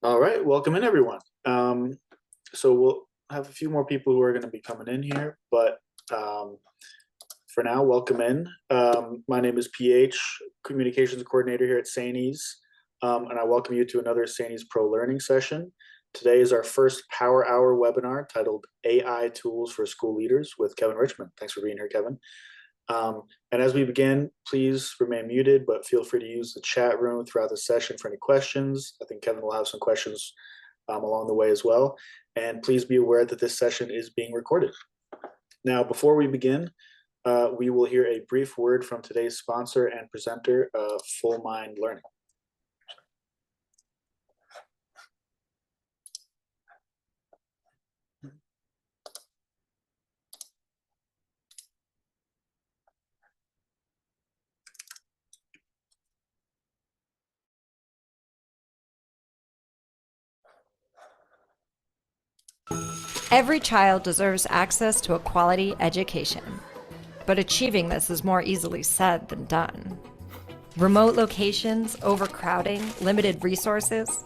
All right, welcome in everyone. So we'll have a few more people who are going to be coming in here, but um, for now, welcome in. My name is PH, Communications Coordinator here at SAANYS, and I welcome you to another SAANYS Pro Learning session. Today is our first Power Hour webinar titled AI Tools for School Leaders with Kevin Richman. Thanks for being here, Kevin. And as we begin, please remain muted, but feel free to use the chat room throughout the session for any questions. I think Kevin will have some questions along the way as well. And please be aware that this session is being recorded. Now, before we begin, we will hear a brief word from today's sponsor and presenter, Full Mind Learning. Every child deserves access to a quality education, but achieving this is more easily said than done. Remote locations, overcrowding, limited resources,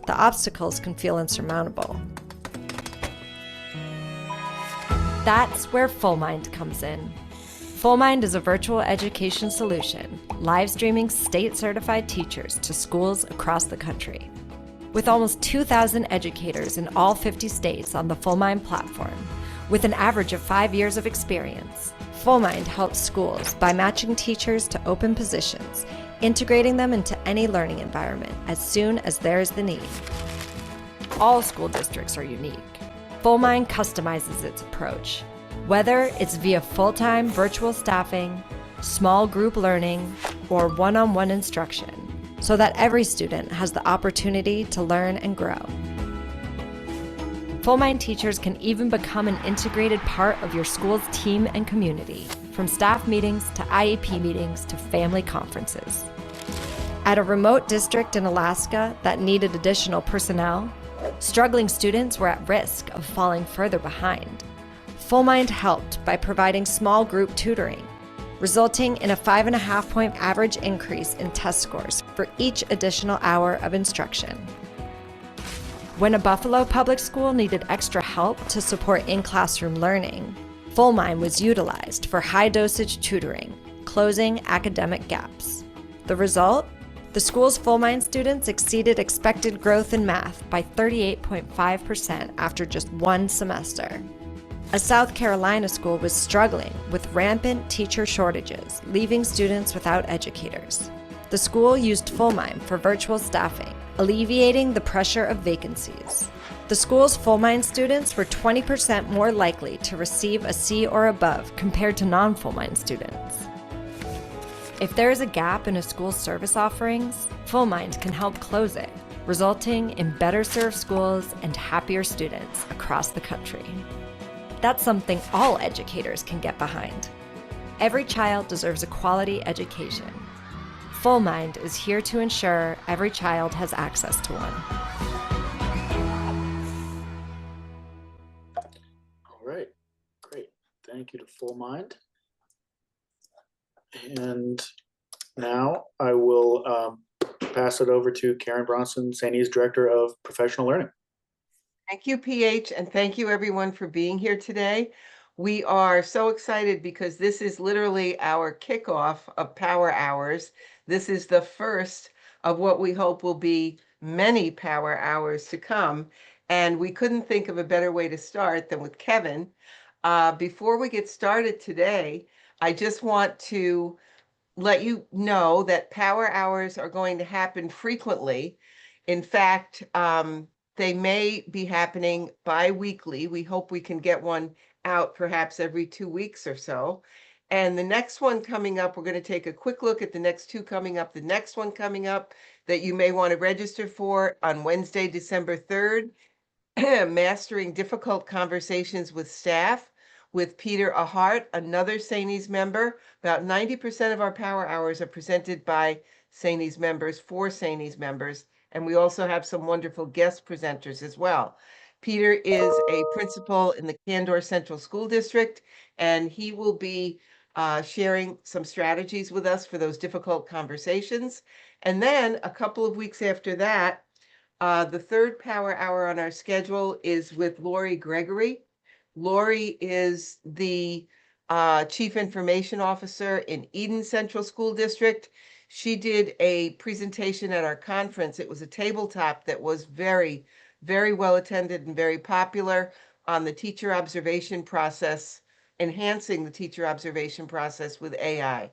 the obstacles can feel insurmountable. That's where FullMind comes in. FullMind is a virtual education solution, live streaming state-certified teachers to schools across the country. With almost 2,000 educators in all 50 states on the FullMind platform, with an average of 5 years of experience, FullMind helps schools by matching teachers to open positions, integrating them into any learning environment as soon as there is the need. All school districts are unique. FullMind customizes its approach, whether it's via full-time virtual staffing, small group learning, or one-on-one instruction, so that every student has the opportunity to learn and grow. FullMind teachers can even become an integrated part of your school's team and community, from staff meetings to IEP meetings to family conferences. At a remote district in Alaska that needed additional personnel, struggling students were at risk of falling further behind. FullMind helped by providing small group tutoring, resulting in a 5.5-point average increase in test scores for each additional hour of instruction. When a Buffalo public school needed extra help to support in-classroom learning, FullMind was utilized for high-dosage tutoring, closing academic gaps. The result? The school's FullMind students exceeded expected growth in math by 38.5% after just one semester. A South Carolina school was struggling with rampant teacher shortages, leaving students without educators. The school used FullMind for virtual staffing, alleviating the pressure of vacancies. The school's FullMind students were 20% more likely to receive a C or above compared to non-FullMind students. If there is a gap in a school's service offerings, FullMind can help close it, resulting in better served schools and happier students across the country. That's something all educators can get behind. Every child deserves a quality education. FullMind is here to ensure every child has access to one. All right, great. Thank you to FullMind. And now I will pass it over to Karen Bronson, SAANY's Director of Professional Learning. Thank you, PH, and thank you everyone for being here today. We are so excited because this is literally our kickoff of Power Hours. This is the first of what we hope will be many Power Hours to come. And we couldn't think of a better way to start than with Kevin. Before we get started today, I just want to let you know that Power Hours are going to happen frequently. In fact, they may be happening bi-weekly. We hope we can get one out perhaps every 2 weeks or so. And the next one coming up, we're going to take a quick look at the next two coming up. The next one coming up that you may want to register for on Wednesday, December 3rd, Mastering Difficult Conversations with Staff with Peter Ahart, another SAANYS member. About 90% of our Power Hours are presented by SAANYS members for SAANYS members. And we also have some wonderful guest presenters as well. Peter is a principal in the Candor Central School District, and he will be sharing some strategies with us for those difficult conversations. And then a couple of weeks after that, The third power hour on our schedule is with Lori Gregory. Lori is the Chief Information Officer in Eden Central School District. She did a presentation at our conference. It was a tabletop that was very, very well attended and very popular on the teacher observation process, enhancing the teacher observation process with AI.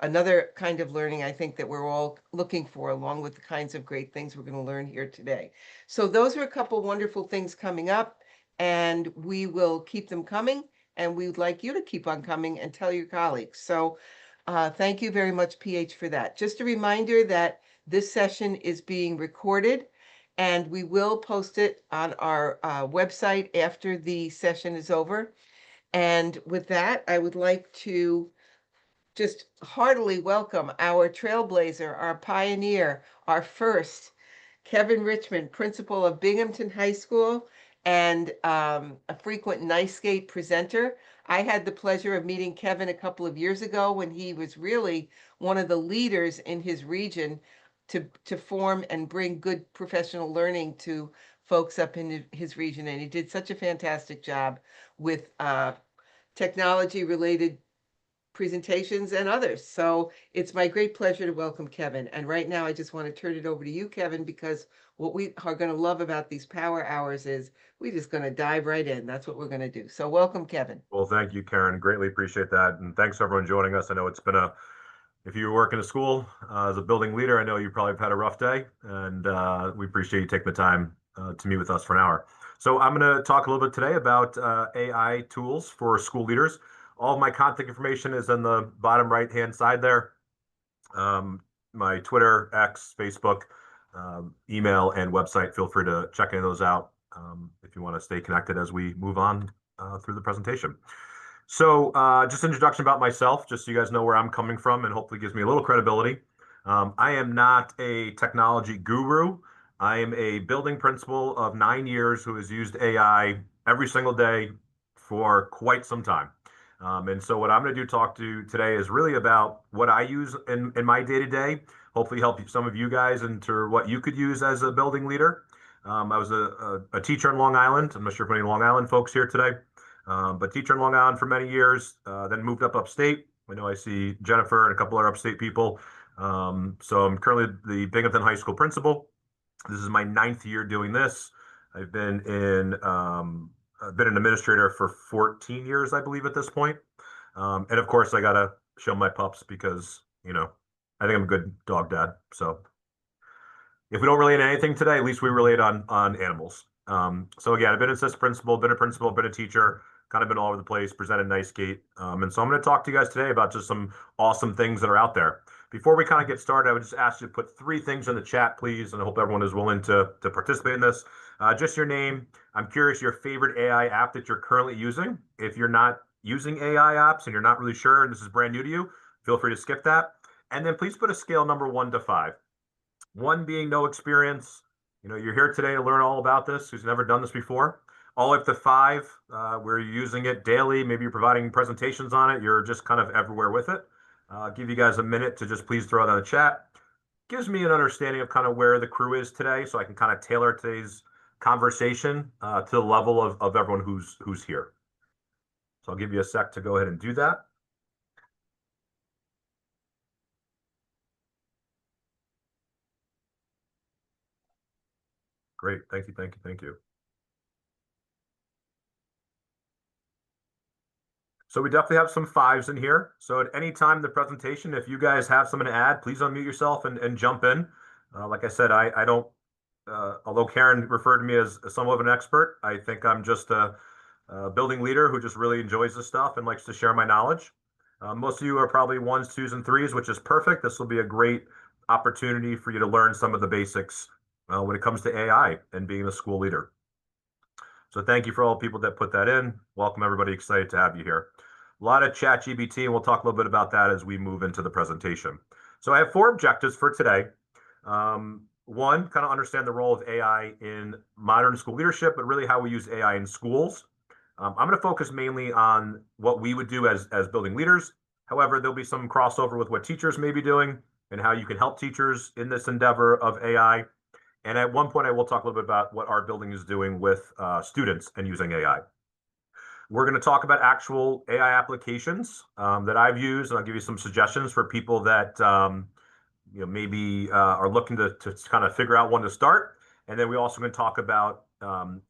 Another kind of learning I think that we're all looking for, along with the kinds of great things we're going to learn here today. So those are a couple wonderful things coming up, and we will keep them coming, and we would like you to keep on coming and tell your colleagues. So thank you very much, PH, for that. Just a reminder that this session is being recorded, and we will post it on our website after the session is over. And with that, I would like to just heartily welcome our trailblazer, our pioneer, our first, Kevin Richman, principal of Binghamton High School and a frequent NICE presenter. I had the pleasure of meeting Kevin a couple of years ago when he was really one of the leaders in his region to form and bring good professional learning to folks up in his region. And he did such a fantastic job with technology related presentations and others. So it's my great pleasure to welcome Kevin. And right now, I just want to turn it over to you, Kevin, because what we are going to love about these power hours is we're just going to dive right in. That's what we're going to do. So welcome, Kevin. Well, thank you, Karen. Greatly appreciate that. And thanks everyone joining us. I know it's been if you work in a school as a building leader, I know you probably have had a rough day, and we appreciate you taking the time to meet with us for an hour. So I'm going to talk a little bit today about AI tools for school leaders. All of my contact information is in the bottom right-hand side there. My Twitter, X, Facebook, email, and website. Feel free to check any of those out if you want to stay connected as we move on through the presentation. So just an introduction about myself, just so you guys know where I'm coming from and hopefully gives me a little credibility. I am not a technology guru. I am a building principal of 9 years who has used AI every single day for quite some time. And so what I'm going to talk to today is really about what I use in my day-to-day, hopefully help some of you guys into what you could use as a building leader. I was a teacher in Long Island. I'm not sure if any Long Island folks here today, but teacher in Long Island for many years, then moved up upstate. I know I see Jennifer and a couple other upstate people. So I'm currently the Binghamton High School principal. This is my 9th year doing this. I've been an administrator for 14 years, I believe, at this point. And of course, I got to show my pups because, I think I'm a good dog dad. So if we don't relate on anything today, at least we relate on animals. So again, I've been an assistant principal, been a principal, been a teacher, kind of been all over the place, presented NICE. And so I'm going to talk to you guys today about just some awesome things that are out there. Before we kind of get started, I would just ask you to put 3 things in the chat, please. And I hope everyone is willing to participate in this. Just your name. I'm curious your favorite AI app that you're currently using. If you're not using AI apps and you're not really sure and this is brand new to you, feel free to skip that. And then please put a scale number 1 to 5. 1 being no experience. You're here today to learn all about this, who's never done this before. All up to 5, where you're using it daily. Maybe you're providing presentations on it. You're just kind of everywhere with it. I'll give you guys a minute to just please throw it on the chat. Gives me an understanding of kind of where the crew is today, so I can kind of tailor today's conversation to the level of everyone who's here. So I'll give you a sec to go ahead and do that. Great, thank you, thank you, thank you. So we definitely have some 5s in here. So at any time in the presentation, if you guys have something to add, please unmute yourself and jump in. Like I said, I don't, although Karen referred to me as somewhat of an expert, I think I'm just a building leader who just really enjoys this stuff and likes to share my knowledge. Most of you are probably 1s, 2s, and 3s, which is perfect. This will be a great opportunity for you to learn some of the basics when it comes to AI and being a school leader. So thank you for all the people that put that in. Welcome, everybody. Excited to have you here. A lot of ChatGPT, and we'll talk a little bit about that as we move into the presentation. So I have 4 objectives for today. 1, kind of understand the role of AI in modern school leadership, but really how we use AI in schools. I'm going to focus mainly on what we would do as building leaders. However, there'll be some crossover with what teachers may be doing and how you can help teachers in this endeavor of AI. And at one point, I will talk a little bit about what our building is doing with students and using AI. We're going to talk about actual AI applications that I've used, and I'll give you some suggestions for people that maybe are looking to kind of figure out when to start. And then we also going to talk about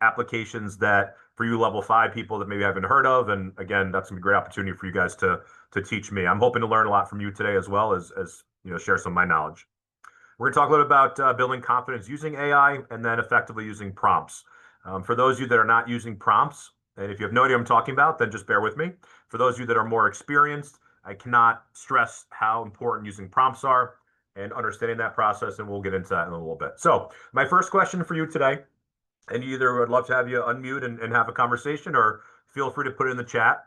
applications that for you level 5 people that maybe haven't heard of. And again, that's gonna be a great opportunity for you guys to teach me. I'm hoping to learn a lot from you today as well as share some of my knowledge. We're going to talk a little about building confidence using AI and then effectively using prompts. For those of you that are not using prompts, and if you have no idea what I'm talking about, then just bear with me. For those of you that are more experienced, I cannot stress how important using prompts are and understanding that process, and we'll get into that in a little bit. So my first question for you today, and either would love to have you unmute and have a conversation, or feel free to put it in the chat.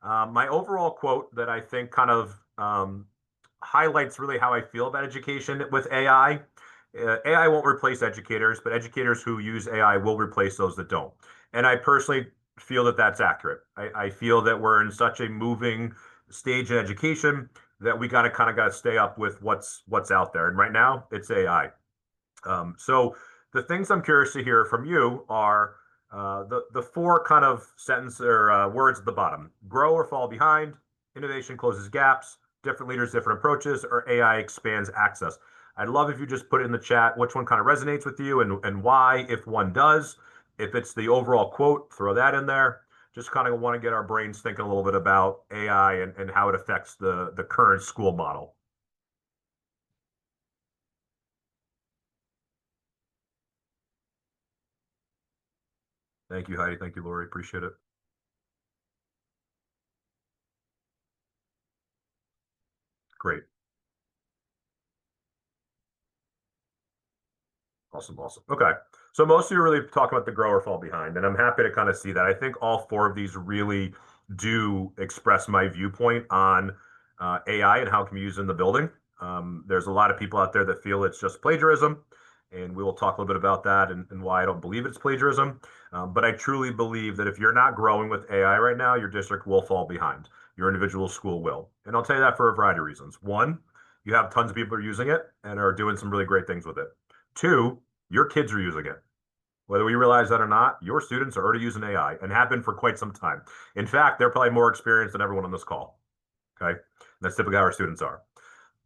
My overall quote that I think kind of highlights really how I feel about education with AI. AI won't replace educators, but educators who use AI will replace those that don't. And I personally feel that that's accurate. I feel that we're in such a moving stage in education that we kind of got to stay up with what's out there. And right now, it's AI. So the things I'm curious to hear from you are the 4 kind of sentence or words at the bottom: grow or fall behind, innovation closes gaps, different leaders, different approaches, or AI expands access. I'd love if you just put it in the chat which one kind of resonates with you and why, if one does. If it's the overall quote, throw that in there. Just kind of want to get our brains thinking a little bit about AI and how it affects the current school model. Thank you, Heidi. Thank you, Lori. Appreciate it. Great. Awesome. Okay. So most of you are really talking about the grow or fall behind, and I'm happy to kind of see that. I think all 4 of these really do express my viewpoint on AI and how it can be used in the building. There's a lot of people out there that feel it's just plagiarism, and we will talk a little bit about that and why I don't believe it's plagiarism. But I truly believe that if you're not growing with AI right now, your district will fall behind. Your individual school will. And I'll tell you that for a variety of reasons. 1, you have tons of people who are using it and are doing some really great things with it. 2, your kids are using it. Whether we realize that or not, your students are already using AI and have been for quite some time. In fact, they're probably more experienced than everyone on this call. Okay. And that's typically how our students are.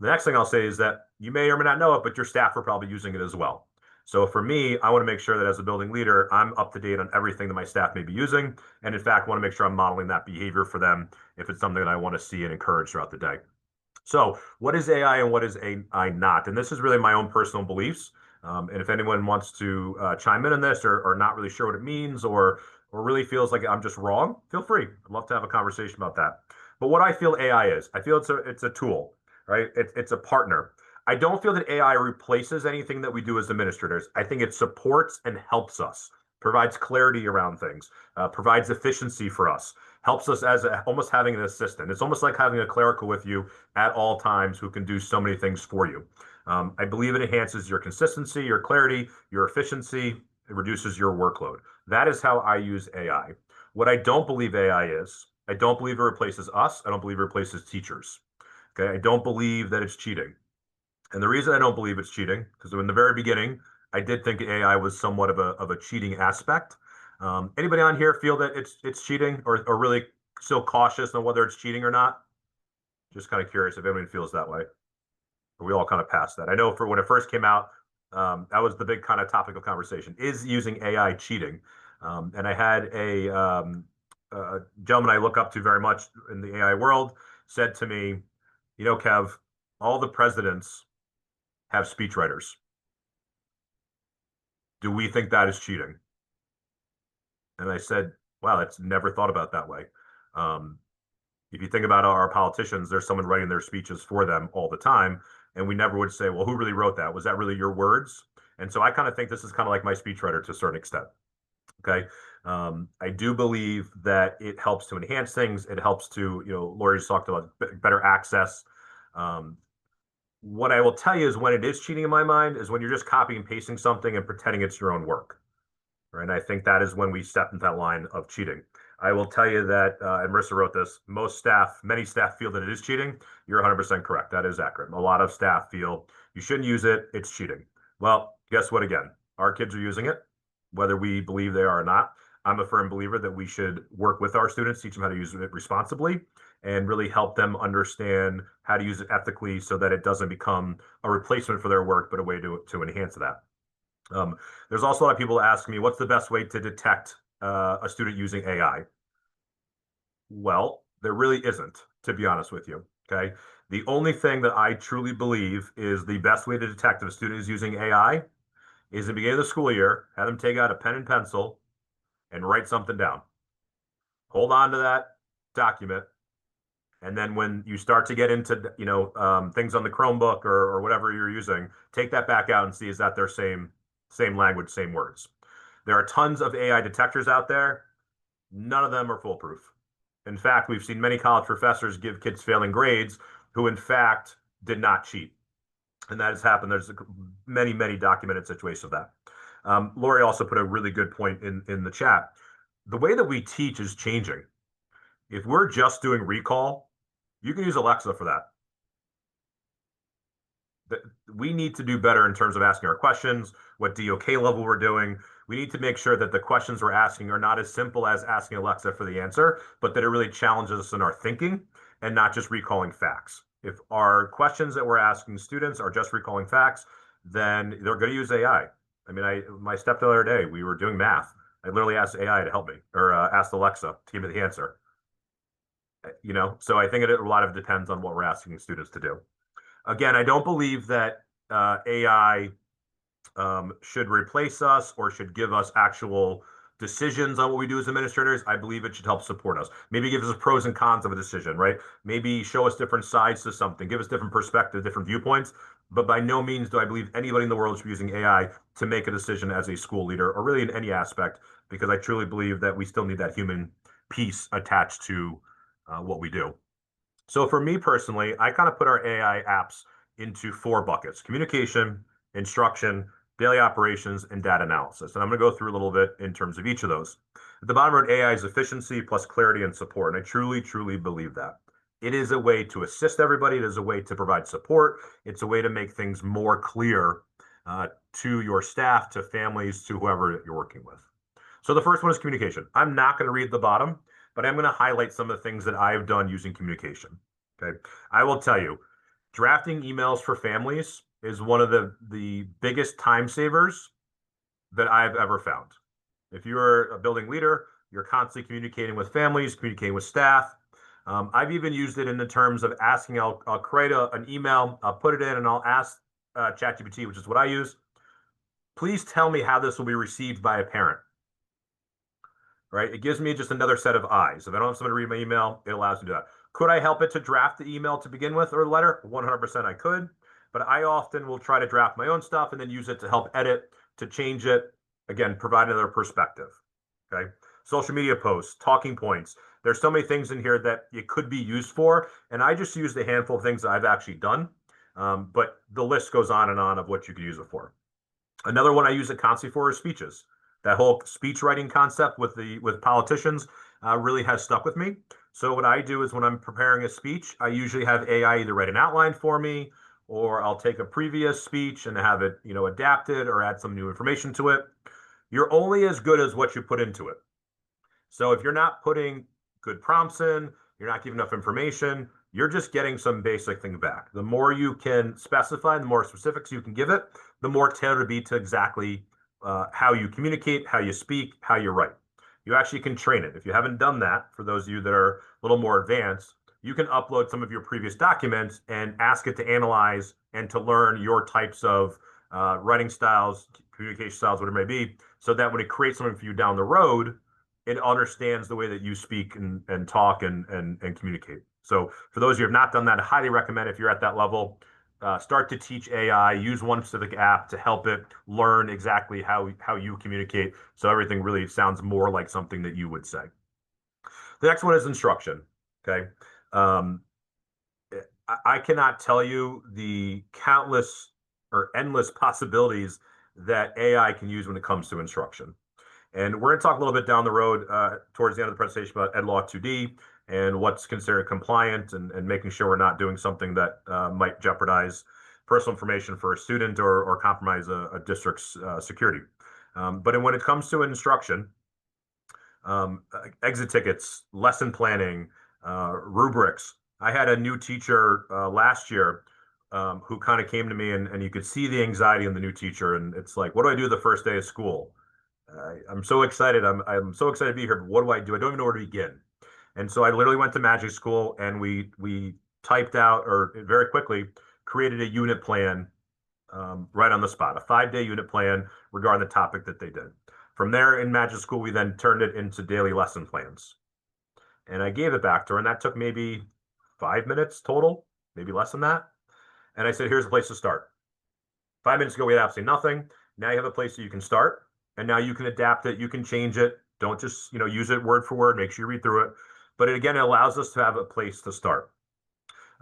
The next thing I'll say is that you may or may not know it, but your staff are probably using it as well. So for me, I want to make sure that as a building leader, I'm up to date on everything that my staff may be using. And in fact, want to make sure I'm modeling that behavior for them if it's something that I want to see and encourage throughout the day. So what is AI and what is AI not? And this is really my own personal beliefs. And if anyone wants to chime in on this or not really sure what it means or really feels like I'm just wrong, feel free. I'd love to have a conversation about that. But what I feel AI is, I feel it's a tool, right? It's a partner. I don't feel that AI replaces anything that we do as administrators. I think it supports and helps us, provides clarity around things, provides efficiency for us, helps us as almost having an assistant. It's almost like having a clerical with you at all times who can do so many things for you. I believe it enhances your consistency, your clarity, your efficiency. It reduces your workload. That is how I use AI. What I don't believe AI is, I don't believe it replaces us. I don't believe it replaces teachers. Okay. I don't believe that it's cheating. And the reason I don't believe it's cheating, because in the very beginning, I did think AI was somewhat of a cheating aspect. Anybody on here feel that it's cheating or really still cautious on whether it's cheating or not? Just kind of curious if anyone feels that way. We all kind of passed that. I know for when it first came out, that was the big kind of topic of conversation. Is using AI cheating? And I had a gentleman I look up to very much in the AI world said to me, Kev, all the presidents have speechwriters. Do we think that is cheating? And I said, wow, that's never thought about that way. If you think about our politicians, there's someone writing their speeches for them all the time. And we never would say, well, who really wrote that? Was that really your words? And so I kind of think this is kind of like my speechwriter to a certain extent. Okay. I do believe that it helps to enhance things. It helps to, Lori just talked about better access. What I will tell you is when it is cheating in my mind is when you're just copying and pasting something and pretending it's your own work. Right. And I think that is when we step into that line of cheating. I will tell you that, and Marissa wrote this, many staff feel that it is cheating. You're 100% correct. That is accurate. A lot of staff feel you shouldn't use it. It's cheating. Well, guess what again? Our kids are using it, whether we believe they are or not. I'm a firm believer that we should work with our students, teach them how to use it responsibly, and really help them understand how to use it ethically so that it doesn't become a replacement for their work, but a way to enhance that. There's also a lot of people asking me, what's the best way to detect a student using AI? Well, there really isn't, to be honest with you. Okay. The only thing that I truly believe is the best way to detect if a student is using AI is in the beginning of the school year, have them take out a pen and pencil and write something down. Hold on to that document. And then when you start to get into, things on the Chromebook or whatever you're using, take that back out and see, is that their same language, same words. There are tons of AI detectors out there. None of them are foolproof. In fact, we've seen many college professors give kids failing grades who, in fact, did not cheat. And that has happened. There's many, many documented situations of that. Lori also put a really good point in the chat. The way that we teach is changing. If we're just doing recall, you can use Alexa for that. We need to do better in terms of asking our questions, what DOK level we're doing. We need to make sure that the questions we're asking are not as simple as asking Alexa for the answer, but that it really challenges us in our thinking and not just recalling facts. If our questions that we're asking students are just recalling facts, then they're going to use AI. I mean, my stepdad the other day, we were doing math. I literally asked AI to help me, or asked Alexa to give me the answer. So I think a lot of it depends on what we're asking students to do. Again, I don't believe that AI should replace us or should give us actual decisions on what we do as administrators. I believe it should help support us. Maybe give us pros and cons of a decision, right? Maybe show us different sides to something, give us different perspectives, different viewpoints. But by no means do I believe anybody in the world should be using AI to make a decision as a school leader or really in any aspect, because I truly believe that we still need that human piece attached to what we do. So for me personally, I kind of put our AI apps into 4 buckets: communication, instruction, daily operations, and data analysis. And I'm going to go through a little bit in terms of each of those. At the bottom, AI is efficiency plus clarity and support. And I truly, truly believe that. It is a way to assist everybody. It is a way to provide support. It's a way to make things more clear to your staff, to families, to whoever you're working with. So the first one is communication. I'm not going to read the bottom, but I'm going to highlight some of the things that I've done using communication. Okay. I will tell you, drafting emails for families is one of the biggest time savers that I've ever found. If you're a building leader, you're constantly communicating with families, communicating with staff. I've even used it in the terms of asking, I'll create an email, I'll put it in, and I'll ask ChatGPT, which is what I use, please tell me how this will be received by a parent. Right? It gives me just another set of eyes. If I don't have somebody to read my email, it allows me to do that. Could I help it to draft the email to begin with, or the letter? 100% I could. But I often will try to draft my own stuff and then use it to help edit, to change it. Again, provide another perspective. Okay. Social media posts, talking points. There's so many things in here that it could be used for. And I just used a handful of things that I've actually done. But the list goes on and on of what you could use it for. Another one I use it constantly for is speeches. That whole speech writing concept with politicians really has stuck with me. So what I do is when I'm preparing a speech, I usually have AI either write an outline for me, or I'll take a previous speech and have it, adapted or add some new information to it. You're only as good as what you put into it. So if you're not putting good prompts in, you're not giving enough information, you're just getting some basic thing back. The more you can specify, the more specifics you can give it, the more tailored it'll be to exactly how you communicate, how you speak, how you write. You actually can train it. If you haven't done that, for those of you that are a little more advanced, you can upload some of your previous documents and ask it to analyze and to learn your types of writing styles, communication styles, whatever it may be, so that when it creates something for you down the road, it understands the way that you speak and talk and communicate. So for those of you who have not done that, I highly recommend, if you're at that level, start to teach AI, use one specific app to help it learn exactly how you communicate, so everything really sounds more like something that you would say. The next one is instruction. Okay. I cannot tell you the countless or endless possibilities that AI can use when it comes to instruction. And we're going to talk a little bit down the road towards the end of the presentation about Ed Law 2D and what's considered compliant and making sure we're not doing something that might jeopardize personal information for a student or compromise a district's security. But when it comes to instruction, exit tickets, lesson planning, rubrics. I had a new teacher last year who kind of came to me, and you could see the anxiety in the new teacher. And it's like, what do I do the first day of school? I'm so excited. I'm so excited to be here. But what do I do? I don't even know where to begin. And so I literally went to magic school, and we typed out, or very quickly created a unit plan right on the spot, a 5-day unit plan regarding the topic that they did. From there in magic school, we then turned it into daily lesson plans. And I gave it back to her, and that took maybe 5 minutes total, maybe less than that. And I said, here's the place to start. 5 minutes ago, we had absolutely nothing. Now you have a place that you can start, and now you can adapt it, you can change it. Don't just, use it word for word, make sure you read through it. But again, it allows us to have a place to start.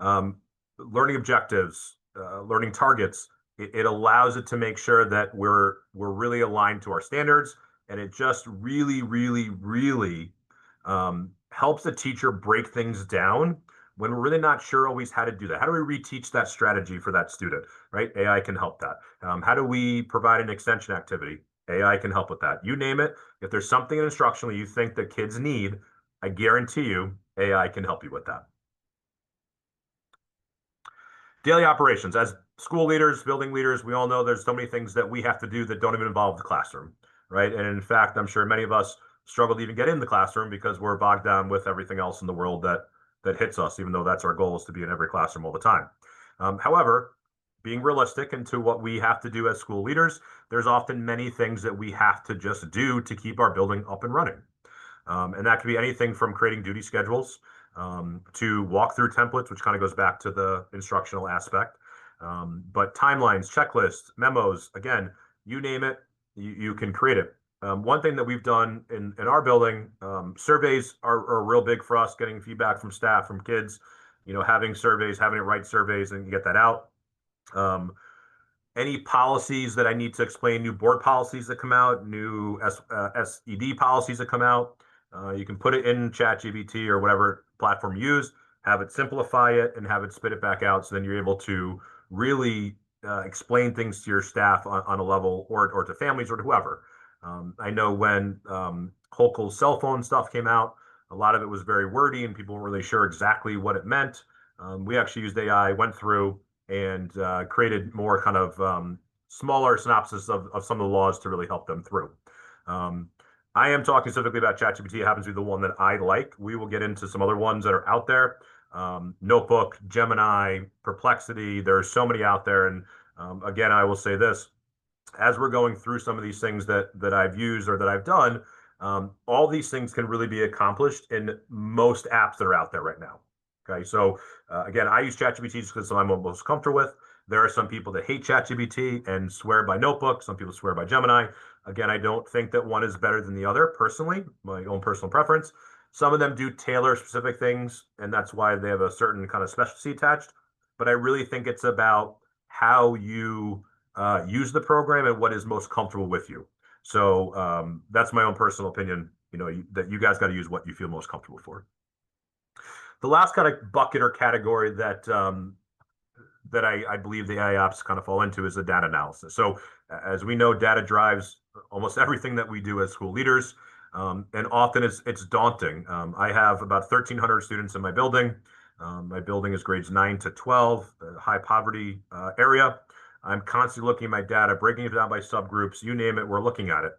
Learning objectives, learning targets, it allows it to make sure that we're really aligned to our standards, and it just really, really, really helps the teacher break things down when we're really not sure always how to do that. How do we reteach that strategy for that student, right? AI can help that. How do we provide an extension activity? AI can help with that. You name it. If there's something instructionally you think that kids need, I guarantee you AI can help you with that. Daily operations. As school leaders, building leaders, we all know there's so many things that we have to do that don't even involve the classroom, right? And in fact, I'm sure many of us struggle to even get in the classroom because we're bogged down with everything else in the world that hits us, even though that's our goal, is to be in every classroom all the time. However, being realistic into what we have to do as school leaders, there's often many things that we have to just do to keep our building up and running. And that could be anything from creating duty schedules to walkthrough templates, which kind of goes back to the instructional aspect. But timelines, checklists, memos, again, you name it, you can create it. One thing that we've done in our building, surveys are real big for us, getting feedback from staff, from kids, having surveys, having it write surveys and get that out. Any policies that I need to explain, new board policies that come out, new SED policies that come out, you can put it in ChatGPT or whatever platform you use, have it simplify it, and have it spit it back out. So then you're able to really explain things to your staff on a level, or to families or to whoever. I know when Holkel's cell phone stuff came out, a lot of it was very wordy and people weren't really sure exactly what it meant. We actually used AI, went through and created more kind of smaller synopsis of some of the laws to really help them through. I am talking specifically about ChatGPT. It happens to be the one that I like. We will get into some other ones that are out there. Notebook, Gemini, Perplexity. There are so many out there. And again, I will say this, as we're going through some of these things that I've used or that I've done, all these things can really be accomplished in most apps that are out there right now. Okay, so again, I use ChatGPT just because I'm most comfortable with. There are some people that hate ChatGPT and swear by Notebook. Some people swear by Gemini. Again, I don't think that one is better than the other, personally, my own personal preference. Some of them do tailor specific things, and that's why they have a certain kind of specialty attached. But I really think it's about how you use the program and what is most comfortable with you. So that's my own personal opinion, that you guys got to use what you feel most comfortable for. The last kind of bucket or category that I believe the AI ops kind of fall into is the data analysis. So as we know, data drives almost everything that we do as school leaders. And often it's daunting. I have about 1,300 students in my building. My building is grades 9 to 12, high poverty area. I'm constantly looking at my data, breaking it down by subgroups, you name it, we're looking at it.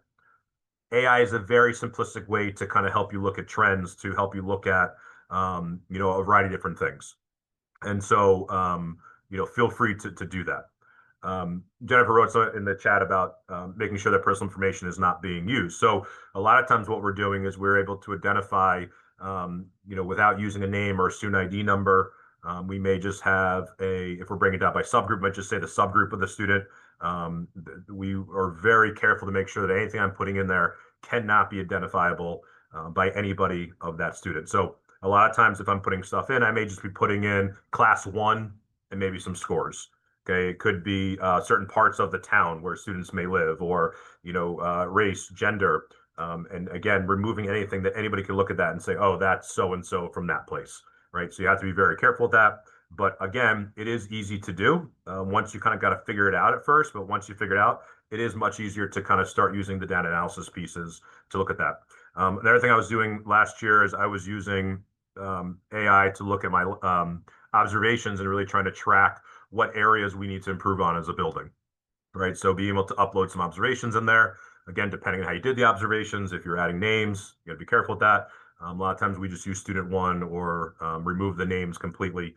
AI is a very simplistic way to kind of help you look at trends, to help you look at, a variety of different things. And so, feel free to do that. Jennifer wrote in the chat about making sure that personal information is not being used. So a lot of times what we're doing is we're able to identify, without using a name or a student ID number, we may just have if we're breaking it down by subgroup, might just say the subgroup of the student. We are very careful to make sure that anything I'm putting in there cannot be identifiable by anybody of that student. So a lot of times if I'm putting stuff in, I may just be putting in class 1 and maybe some scores. Okay, it could be certain parts of the town where students may live, or race, gender, and again, removing anything that anybody can look at that and say, oh, that's so and so from that place, right? So you have to be very careful with that. But again, it is easy to do once you kind of got to figure it out at first. But once you figure it out, it is much easier to kind of start using the data analysis pieces to look at that. Another thing I was doing last year is I was using AI to look at my observations and really trying to track what areas we need to improve on as a building, right? So being able to upload some observations in there. Again, depending on how you did the observations, if you're adding names, you got to be careful with that. A lot of times we just use student one or remove the names completely.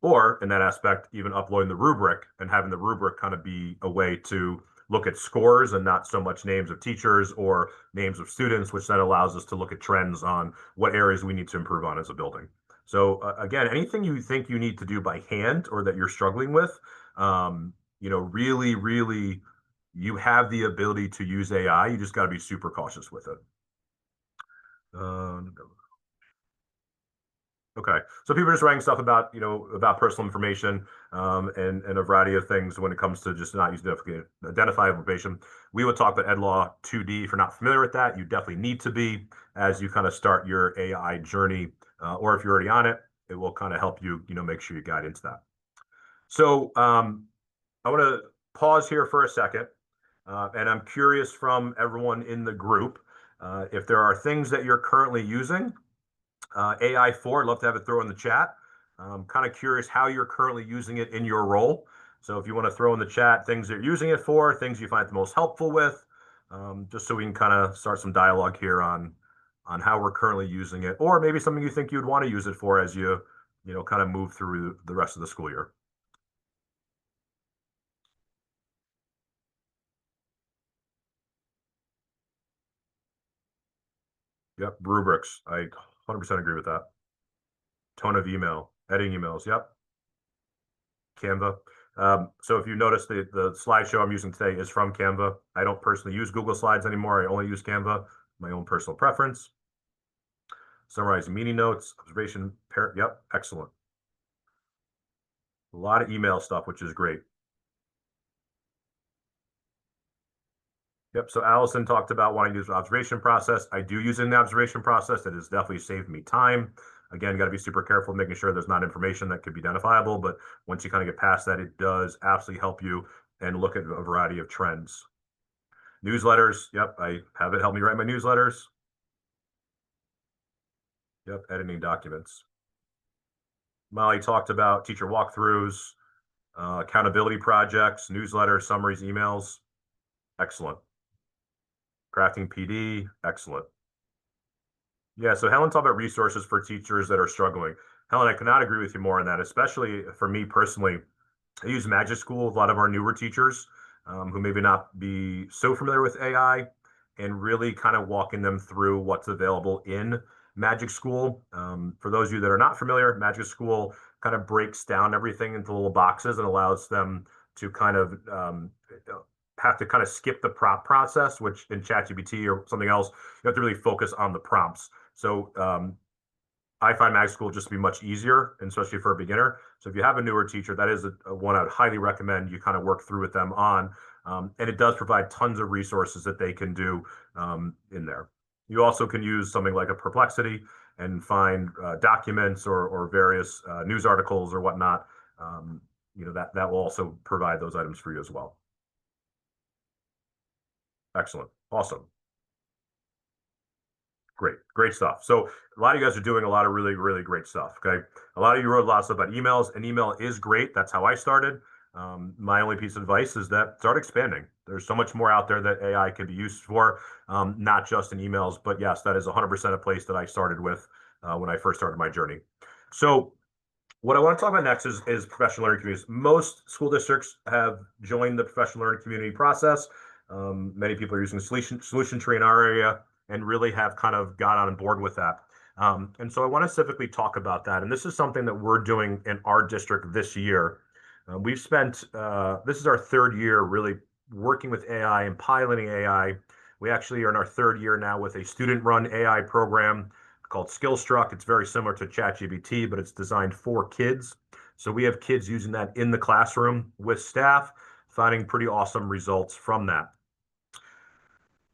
Or in that aspect, even uploading the rubric and having the rubric kind of be a way to look at scores and not so much names of teachers or names of students, which then allows us to look at trends on what areas we need to improve on as a building. So again, anything you think you need to do by hand or that you're struggling with, really, really, you have the ability to use AI. You just got to be super cautious with it. Okay, so people are just writing stuff about, about personal information and a variety of things when it comes to just not using identifiable information. We would talk about Ed Law 2D. If you're not familiar with that, you definitely need to be as you kind of start your AI journey, or if you're already on it, it will kind of help you, make sure you guide into that. So I want to pause here for a second, and I'm curious from everyone in the group if there are things that you're currently using AI for. I'd love to have it throw in the chat. I'm kind of curious how you're currently using it in your role. So if you want to throw in the chat things that you're using it for, things you find the most helpful with, just so we can kind of start some dialogue here on how we're currently using it, or maybe something you think you'd want to use it for as you kind of move through the rest of the school year. Yep, rubrics. I 100% agree with that. Tone of email, editing emails. Yep. Canva. So if you notice, the slideshow I'm using today is from Canva. I don't personally use Google Slides anymore. I only use Canva, my own personal preference. Summarizing meeting notes, observation, yep, excellent. A lot of email stuff, which is great. Yep, so Allison talked about wanting to use the observation process. I do use it in the observation process. It has definitely saved me time. Again, got to be super careful making sure there's not information that could be identifiable, but once you kind of get past that, it does absolutely help you and look at a variety of trends. Newsletters, yep, I have it help me write my newsletters. Yep, editing documents. Molly talked about teacher walkthroughs, accountability projects, newsletters, summaries, emails. Excellent. Crafting PD, excellent. Yeah, so Helen talked about resources for teachers that are struggling. Helen, I cannot agree with you more on that, especially for me personally. I use Magic School with a lot of our newer teachers who maybe not be so familiar with AI, and really kind of walking them through what's available in Magic School. For those of you that are not familiar, Magic School kind of breaks down everything into little boxes and allows them to kind of have to kind of skip the prompt process, which in ChatGPT or something else, you have to really focus on the prompts. So I find Magic School just to be much easier, and especially for a beginner. So if you have a newer teacher, that is a one I would highly recommend you kind of work through with them on. And it does provide tons of resources that they can do in there. You also can use something like a Perplexity and find documents or various news articles or whatnot. That will also provide those items for you as well. Excellent. Awesome. Great stuff. So a lot of you guys are doing a lot of really, really great stuff. Okay. A lot of you wrote a lot of stuff about emails, and email is great. That's how I started. My only piece of advice is that start expanding. There's so much more out there that AI can be used for, not just in emails, but yes, that is 100% a place that I started with when I first started my journey. So what I want to talk about next is professional learning communities. Most school districts have joined the professional learning community process. Many people are using the solution tree in our area and really have kind of got on board with that. And so I want to specifically talk about that. And this is something that we're doing in our district this year. We've spent, this is our third year really working with AI and piloting AI. We actually are in our third year now with a student-run AI program called SkillStruck. It's very similar to ChatGPT, but it's designed for kids. So we have kids using that in the classroom with staff, finding pretty awesome results from that.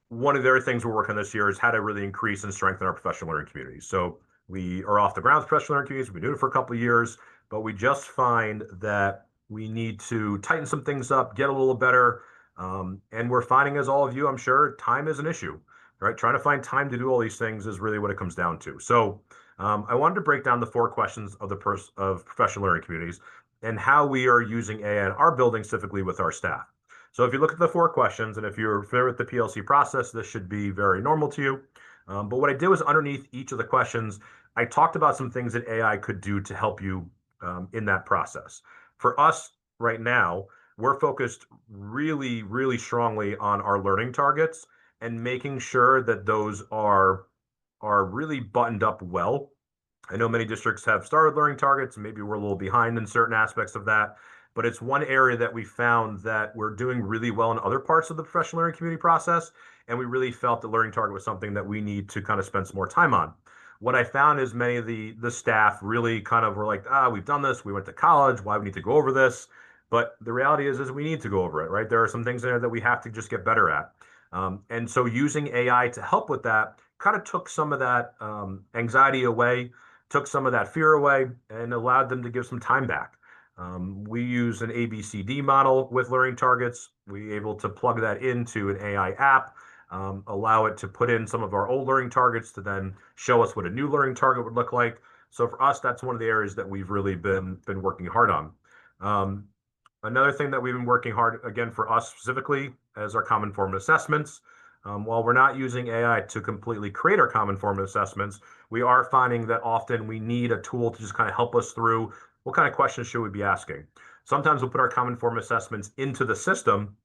One of the other things we're working on this year is how to really increase and strengthen our professional learning communities. So we are off the ground with professional learning communities. We've been doing it for a couple of years. but we just find that we need to tighten some things up, get a little better. And we're finding, as all of you, I'm sure, time is an issue, right? Trying to find time to do all these things is really what it comes down to. So I wanted to break down the 4 questions of of professional learning communities and how we are using AI in our building, specifically with our staff. So if you look at the 4 questions, and if you're familiar with the PLC process, this should be very normal to you. But what I did was underneath each of the questions, I talked about some things that AI could do to help you in that process. For us right now, we're focused really, really strongly on our learning targets and making sure that those are really buttoned up well. I know many districts have started learning targets, and maybe we're a little behind in certain aspects of that, but it's one area that we found that we're doing really well in other parts of the professional learning community process, and we really felt the learning target was something that we need to kind of spend some more time on. What I found is many of the staff really kind of were like, we've done this, we went to college, why we need to go over this? But the reality is we need to go over it, right? There are some things in there that we have to just get better at. And so using AI to help with that kind of took some of that anxiety away, took some of that fear away, and allowed them to give some time back. We use an ABCD model with learning targets. We able to plug that into an AI app, allow it to put in some of our old learning targets to then show us what a new learning target would look like. So for us, that's one of the areas that we've really been working hard on. Another thing that we've been working hard, again, for us specifically, as our common formative assessments. While we're not using AI to completely create our common formative assessments, we are finding that often we need a tool to just kind of help us through what kind of questions should we be asking. Sometimes we'll put our common formative assessments into the system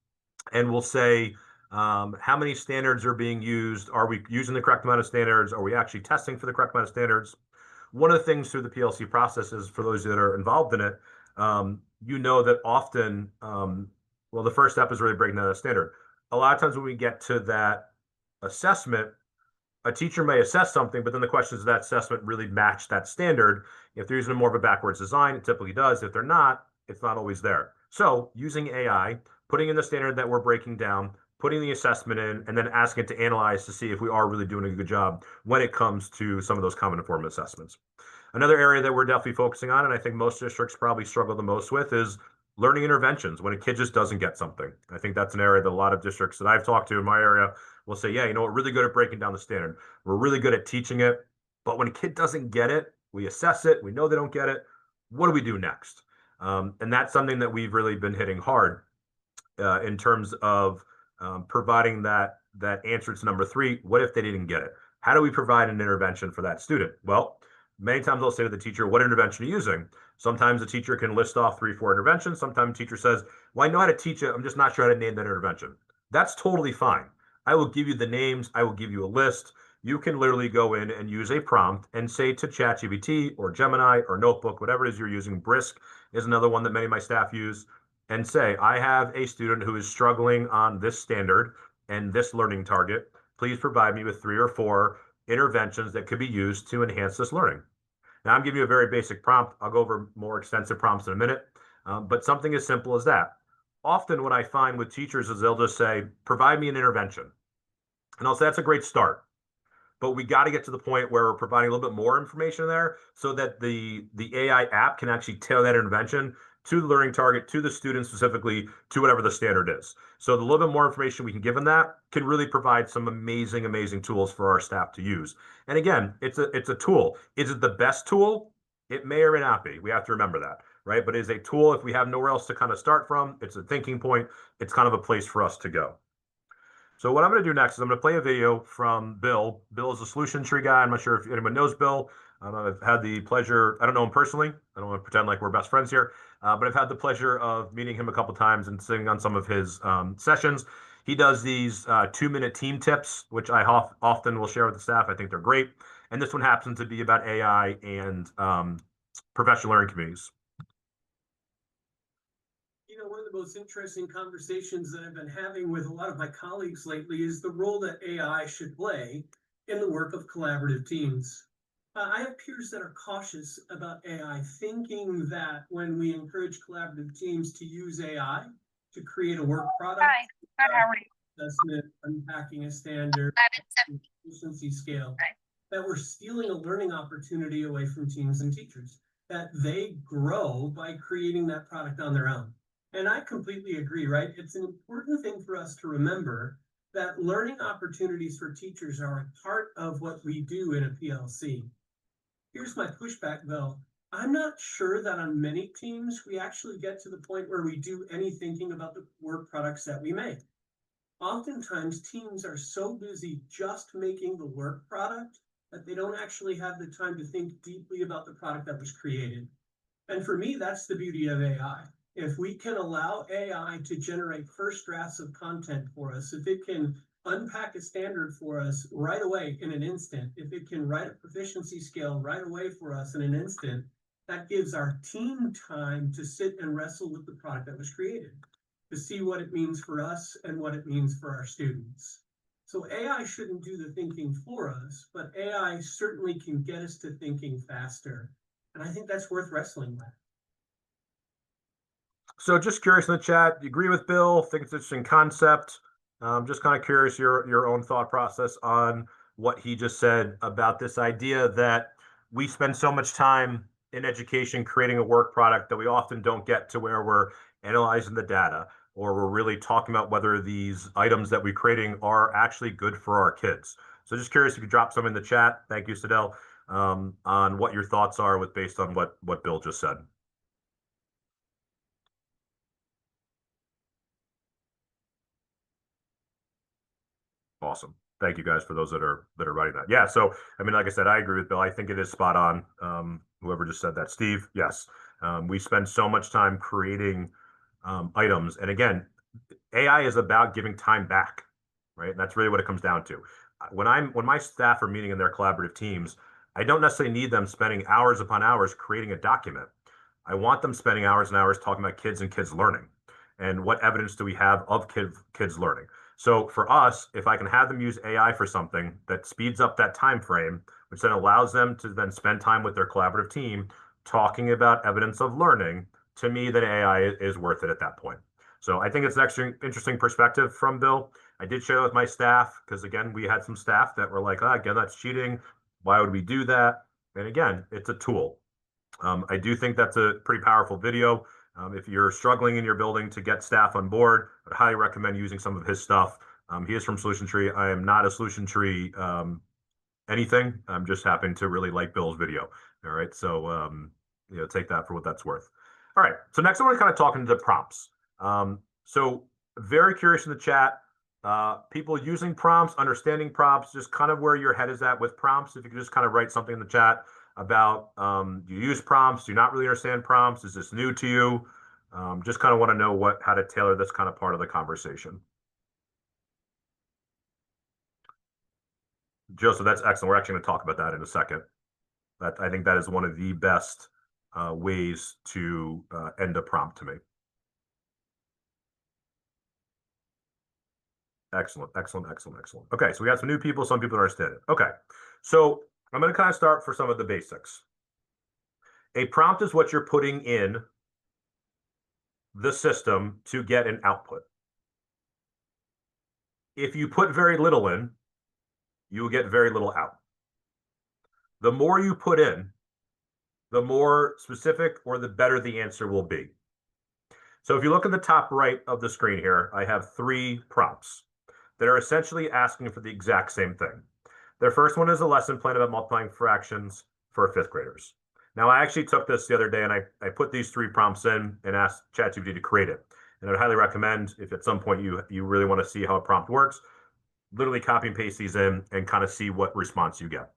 and we'll say, how many standards are being used? Are we using the correct amount of standards? Are we actually testing for the correct amount of standards? One of the things through the PLC process is, for those that are involved in it, you know that often, well, the first step is really breaking down the standard. A lot of times when we get to that assessment, a teacher may assess something, but then the questions of that assessment really match that standard. If they're using more of a backwards design, it typically does. If they're not, it's not always there. So using AI, putting in the standard that we're breaking down, putting the assessment in, and then asking it to analyze to see if we are really doing a good job when it comes to some of those common formative assessments. Another area that we're definitely focusing on, and I think most districts probably struggle the most with, is learning interventions when a kid just doesn't get something. I think that's an area that a lot of districts that I've talked to in my area will say, yeah, you know, we're really good at breaking down the standard. We're really good at teaching it. But when a kid doesn't get it, we assess it. We know they don't get it. What do we do next? And that's something that we've really been hitting hard in terms of providing that answer to number 3. What if they didn't get it? How do we provide an intervention for that student? Well, many times I'll say to the teacher, what intervention are you using? Sometimes the teacher can list off 3, 4 interventions. Sometimes the teacher says, well, I know how to teach it. I'm just not sure how to name that intervention. That's totally fine. I will give you the names. I will give you a list. You can literally go in and use a prompt and say to ChatGPT or Gemini or Notebook, whatever it is you're using. Brisk is another one that many of my staff use, and say, I have a student who is struggling on this standard and this learning target. Please provide me with 3 or 4 interventions that could be used to enhance this learning. Now, I'm giving you a very basic prompt. I'll go over more extensive prompts in a minute, but something as simple as that. Often what I find with teachers is they'll just say, provide me an intervention. And I'll say, that's a great start. But we got to get to the point where we're providing a little bit more information there so that the AI app can actually tailor that intervention to the learning target, to the student specifically, to whatever the standard is. So the little bit more information we can give them that can really provide some amazing, amazing tools for our staff to use. And again, it's a tool. Is it the best tool? It may or may not be. We have to remember that, right? But it is a tool. If we have nowhere else to kind of start from, it's a thinking point. It's kind of a place for us to go. So what I'm going to do next is I'm going to play a video from Bill. Bill is a solution tree guy. I'm not sure if anyone knows Bill. I've had the pleasure, I don't know him personally. I don't want to pretend like we're best friends here, but I've had the pleasure of meeting him a couple times and sitting on some of his sessions. He does these 2-minute team tips, which I often will share with the staff. I think they're great. And this one happens to be about AI and professional learning communities. You know, one of the most interesting conversations that I've been having with a lot of my colleagues lately is the role that AI should play in the work of collaborative teams. I have peers that are cautious about AI, thinking that when we encourage collaborative teams to use AI to create a work product, assessment, unpacking a standard, efficiency scale, that we're stealing a learning opportunity away from teams and teachers. that they grow by creating that product on their own. And I completely agree, right? It's an important thing for us to remember that learning opportunities for teachers are a part of what we do in a PLC. Here's my pushback though. I'm not sure that on many teams, we actually get to the point where we do any thinking about the work products that we make. Oftentimes teams are so busy just making the work product that they don't actually have the time to think deeply about the product that was created. And for me, that's the beauty of AI. If we can allow AI to generate first drafts of content for us, if it can unpack a standard for us right away in an instant, if it can write a proficiency scale right away for us in an instant, that gives our team time to sit and wrestle with the product that was created, to see what it means for us and what it means for our students. So AI shouldn't do the thinking for us, but AI certainly can get us to thinking faster. And I think that's worth wrestling with. So just curious in the chat, do you agree with Bill? Think it's an interesting concept? Just kind of curious your own thought process on what he just said about this idea that we spend so much time in education creating a work product that we often don't get to where we're analyzing the data, or we're really talking about whether these items that we're creating are actually good for our kids. So just curious if you drop some in the chat. Thank you, Sadell, on what your thoughts are based on what Bill just said. Awesome. Thank you guys for those that are writing that. Yeah. So, I mean, like I said, I agree with Bill. I think it is spot on. Whoever just said that, Steve. Yes. We spend so much time creating items. And again, AI is about giving time back, right? And that's really what it comes down to. When my staff are meeting in their collaborative teams, I don't necessarily need them spending hours upon hours creating a document. I want them spending hours and hours talking about kids and kids learning, and what evidence do we have of kids learning. So for us, if I can have them use AI for something that speeds up that time frame, which then allows them to then spend time with their collaborative team talking about evidence of learning, to me, then AI is worth it at that point. So I think it's an interesting perspective from Bill. I did share with my staff because, again, we had some staff that were like, again, that's cheating. Why would we do that? And again, it's a tool. I do think that's a pretty powerful video. If you're struggling in your building to get staff on board, I'd highly recommend using some of his stuff. He is from Solution Tree. I am not a Solution Tree anything. I'm just happen to really like Bill's video. All right, so take that for what that's worth. All right, so next I want to kind of talk into the prompts. So very curious in the chat, people using prompts, understanding prompts, just kind of where your head is at with prompts. If you could just kind of write something in the chat about do you use prompts? Do you not really understand prompts? Is this new to you? Just kind of want to know how to tailor this kind of part of the conversation. Joseph, that's excellent. We're actually going to talk about that in a second. I think that is one of the best ways to end a prompt to me. Excellent, excellent, excellent, excellent. Okay, so we got some new people. Some people understand it. Okay, so I'm going to kind of start for some of the basics. A prompt is what you're putting in the system to get an output. If you put very little in, you will get very little out. The more you put in, the more specific or the better the answer will be. So if you look at the top right of the screen here, I have 3 prompts that are essentially asking for the exact same thing. Their first one is a lesson plan about multiplying fractions for 5th graders. Now, I actually took this the other day and I put these 3 prompts in and asked ChatGPT to create it. And I would highly recommend, if at some point you really want to see how a prompt works, literally copy and paste these in and kind of see what response you get.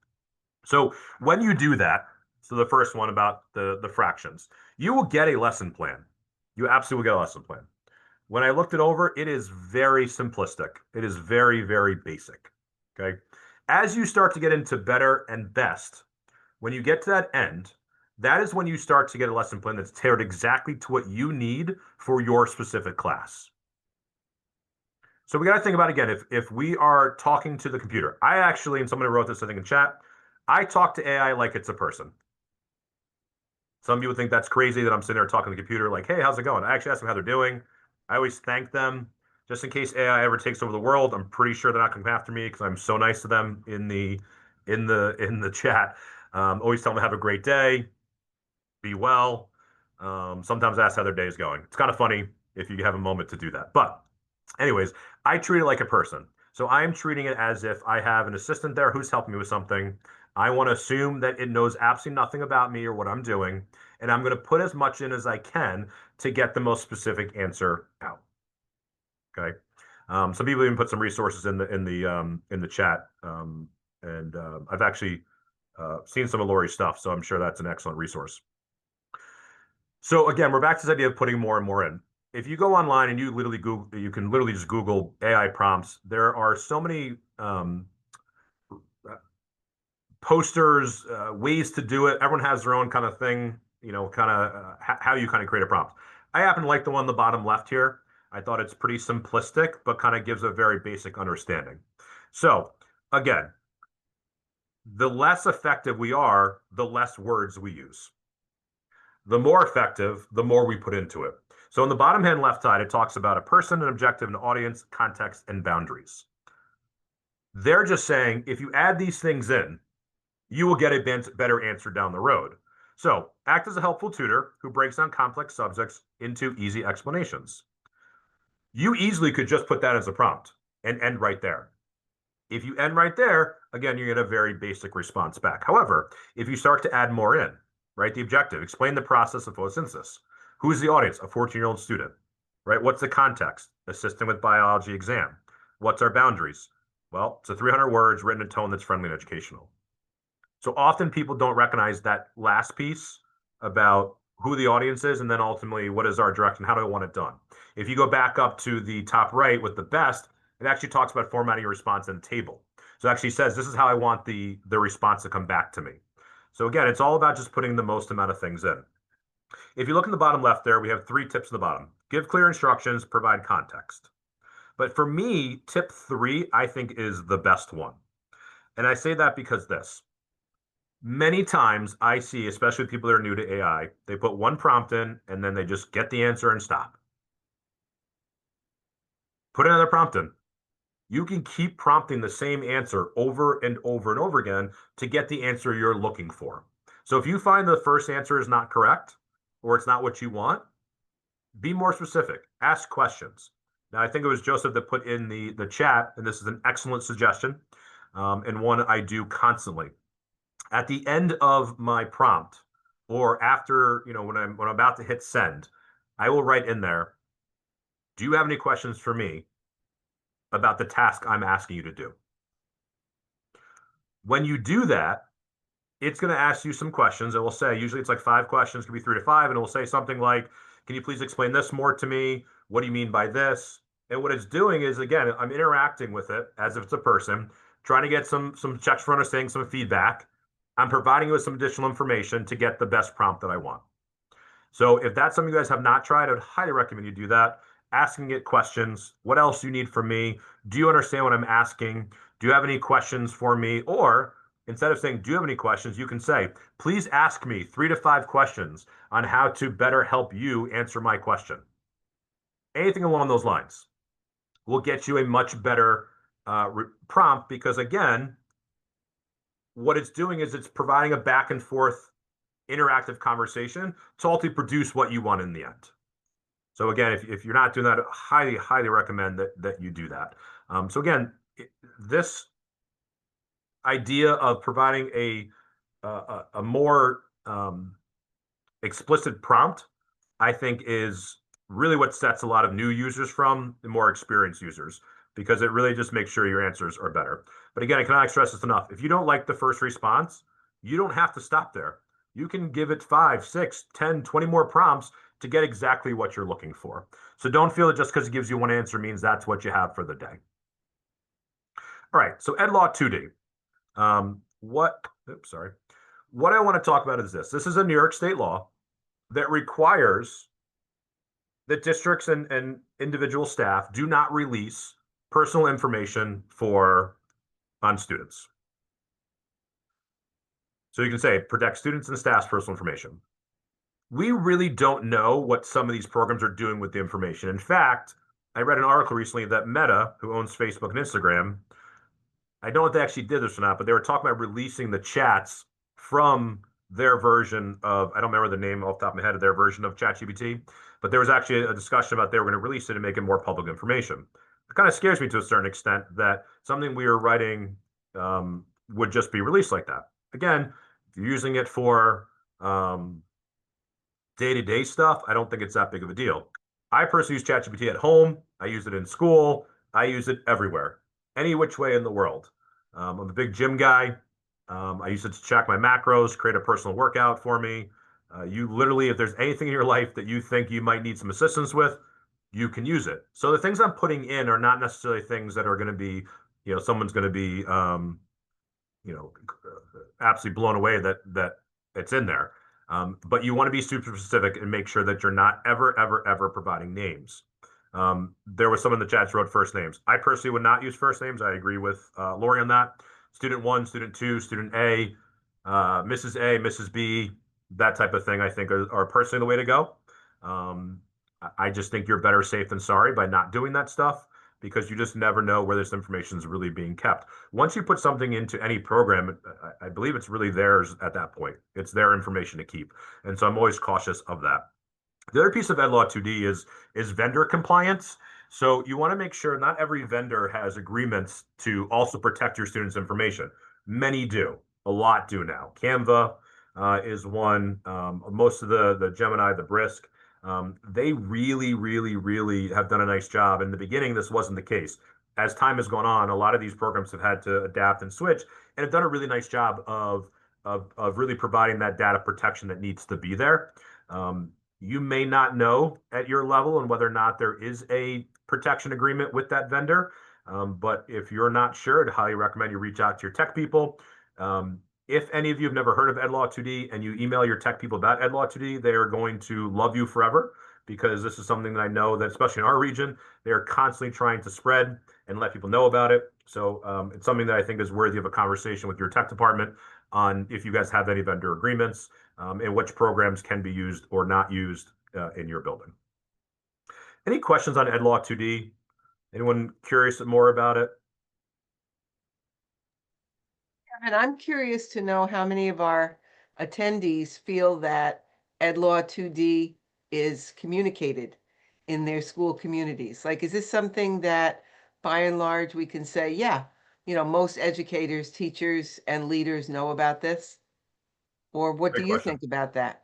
So when you do that, so the first one about the fractions, you will get a lesson plan. You absolutely get a lesson plan. When I looked it over, it is very simplistic. It is very, very basic. Okay. As you start to get into better and best, when you get to that end, that is when you start to get a lesson plan that's tailored exactly to what you need for your specific class. So we got to think about, again, if we are talking to the computer, I actually, and somebody wrote this, I think, in chat, I talk to AI like it's a person. Some people think that's crazy that I'm sitting there talking to the computer like, hey, how's it going? I actually ask them how they're doing. I always thank them just in case AI ever takes over the world. I'm pretty sure they're not going to come after me because I'm so nice to them in the chat. Always tell them to have a great day. be well. Sometimes ask how their day is going. It's kind of funny if you have a moment to do that. But anyways, I treat it like a person. So I'm treating it as if I have an assistant there who's helping me with something. I want to assume that it knows absolutely nothing about me or what I'm doing, and I'm going to put as much in as I can to get the most specific answer out. Okay. Some people even put some resources in the chat, and I've actually seen some of Lori's stuff, so I'm sure that's an excellent resource. So again, we're back to this idea of putting more and more in. If you go online and you literally Google, you can literally just Google AI prompts. There are so many posters, ways to do it. Everyone has their own kind of thing, kind of how you kind of create a prompt. I happen to like the one on the bottom left here. I thought it's pretty simplistic, but kind of gives a very basic understanding. So again, the less effective we are, the less words we use. The more effective, the more we put into it. So on the bottom hand left side, it talks about a person, an objective, an audience, context, and boundaries. They're just saying, if you add these things in, you will get a better answer down the road. So act as a helpful tutor who breaks down complex subjects into easy explanations. You easily could just put that as a prompt and end right there. If you end right there, again, you get a very basic response back. However, if you start to add more in, right, the objective, explain the process of photosynthesis. Who's the audience? A 14-year-old student, right? What's the context? Assistant with biology exam. What's our boundaries? Well, it's a 300 words written in a tone that's friendly and educational. So often people don't recognize that last piece about who the audience is, and then ultimately what is our direction? How do I want it done? If you go back up to the top right with the best, it actually talks about formatting your response in a table. So it actually says, this is how I want the response to come back to me. So again, it's all about just putting the most amount of things in. If you look in the bottom left there, we have 3 tips at the bottom. Give clear instructions, provide context. But for me, tip 3, I think, is the best one. And I say that because this. Many times I see, especially people that are new to AI, they put one prompt in and then they just get the answer and stop. Put another prompt in. You can keep prompting the same answer over and over and over again to get the answer you're looking for. So if you find the first answer is not correct or it's not what you want, be more specific. Ask questions. Now, I think it was Joseph that put in the chat, and this is an excellent suggestion, and one I do constantly. At the end of my prompt, or after, when I'm about to hit send, I will write in there, do you have any questions for me about the task I'm asking you to do? When you do that, it's going to ask you some questions. It will say, usually it's like 5 questions, could be 3 to 5, and it will say something like, can you please explain this more to me? What do you mean by this? And what it's doing is, again, I'm interacting with it as if it's a person, trying to get some checks for understanding, some feedback. I'm providing you with some additional information to get the best prompt that I want. So if that's something you guys have not tried, I would highly recommend you do that. Asking it questions. What else do you need from me? Do you understand what I'm asking? Do you have any questions for me? Or instead of saying, do you have any questions? You can say, please ask me 3 to 5 questions on how to better help you answer my question. Anything along those lines will get you a much better prompt, because again, what it's doing is it's providing a back and forth interactive conversation to ultimately produce what you want in the end. So again, if you're not doing that, I highly recommend that you do that. So again, this idea of providing a more explicit prompt, I think, is really what sets a lot of new users from the more experienced users, because it really just makes sure your answers are better. But again, I cannot stress this enough. If you don't like the first response, you don't have to stop there. You can give it 5, 6, 10, 20 more prompts to get exactly what you're looking for. So don't feel that just because it gives you one answer means that's what you have for the day. All right, so Ed Law 2D. What I want to talk about is this. This is a New York state law that requires that districts and individual staff do not release personal information on students. So you can say protect students and staff's personal information. We really don't know what some of these programs are doing with the information. In fact, I read an article recently that Meta, who owns Facebook and Instagram, I don't know if they actually did this or not, but they were talking about releasing the chats from their version of, I don't remember the name off the top of my head of their version of ChatGPT, but there was actually a discussion about they were going to release it and make it more public information. It kind of scares me to a certain extent that something we are writing would just be released like that. Again, if you're using it for day-to-day stuff, I don't think it's that big of a deal. I personally use ChatGPT at home. I use it in school. I use it everywhere, any which way in the world. I'm a big gym guy. I use it to check my macros, create a personal workout for me. You literally, if there's anything in your life that you think you might need some assistance with, you can use it. So the things I'm putting in are not necessarily things that are going to be, someone's going to be, absolutely blown away that it's in there. But you want to be super specific and make sure that you're not ever, ever, ever providing names. There was someone in the chats wrote first names. I personally would not use first names. I agree with Lori on that. Student 1, student 2, student A, Mrs. A, Mrs. B, that type of thing, I think are personally the way to go. I just think you're better safe than sorry by not doing that stuff, because you just never know where this information is really being kept. Once you put something into any program, I believe it's really theirs at that point. It's their information to keep. And so I'm always cautious of that. The other piece of Ed Law 2D is vendor compliance. So you want to make sure not every vendor has agreements to also protect your students' information. Many do. A lot do now. Canva is one. Most of the Gemini, the Brisk, they really, really, really have done a nice job. In the beginning, this wasn't the case. As time has gone on, a lot of these programs have had to adapt and switch, and have done a really nice job of really providing that data protection that needs to be there. You may not know at your level and whether or not there is a protection agreement with that vendor. But if you're not sure, I'd highly recommend you reach out to your tech people. If any of you have never heard of EdLaw 2D and you email your tech people about EdLaw 2D, they are going to love you forever, because this is something that I know that, especially in our region, they're constantly trying to spread and let people know about it. So it's something that I think is worthy of a conversation with your tech department on if you guys have any vendor agreements, and which programs can be used or not used in your building. Any questions on EdLaw 2D? Anyone curious more about it? And I'm curious to know how many of our attendees feel that EdLaw 2D is communicated in their school communities. Like, is this something that by and large we can say, yeah, most educators, teachers, and leaders know about this? Or what do Great you question. think about that?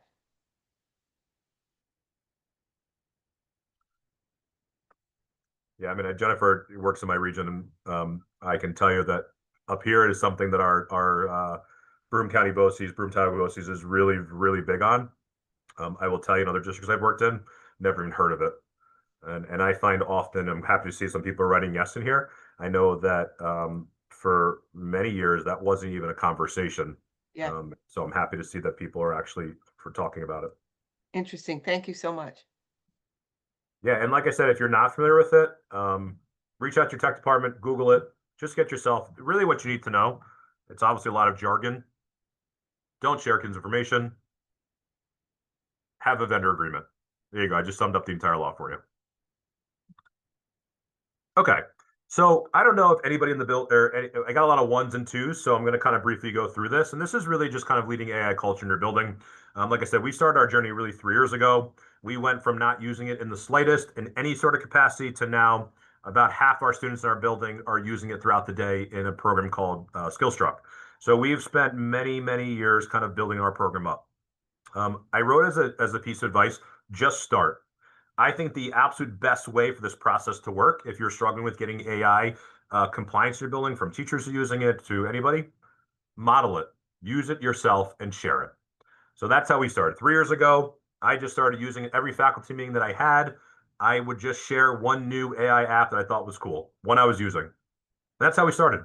Yeah, I mean, Jennifer works in my region, and I can tell you that up here it is something that our Broome County BOCES is really, really big on. I will tell you, in other districts I've worked in, never even heard of it. And I find often, I'm happy to see some people writing yes in here. I know that for many years that wasn't even a conversation. Yeah, So I'm happy to see that people are actually talking about it. interesting. Thank you so much. Yeah, and like I said, if you're not familiar with it, reach out to your tech department, Google it, just get yourself really what you need to know. It's obviously a lot of jargon. Don't share kids' information. Have a vendor agreement. There you go. I just summed up the entire law for you. Okay. So I don't know if anybody in the build, I got a lot of ones and twos, so I'm going to kind of briefly go through this. And this is really just kind of leading AI culture in your building. Like I said, we started our journey really 3 years ago. We went from not using it in the slightest in any sort of capacity to now about half our students in our building are using it throughout the day in a program called Skillstruck. So we've spent many, many years kind of building our program up. I wrote as a piece of advice, just start. I think the absolute best way for this process to work, if you're struggling with getting AI compliance to your building, from teachers using it to anybody, model it, use it yourself, and share it. So that's how we started. 3 years ago, I just started using it every faculty meeting that I had. I would just share one new AI app that I thought was cool, one I was using. That's how we started.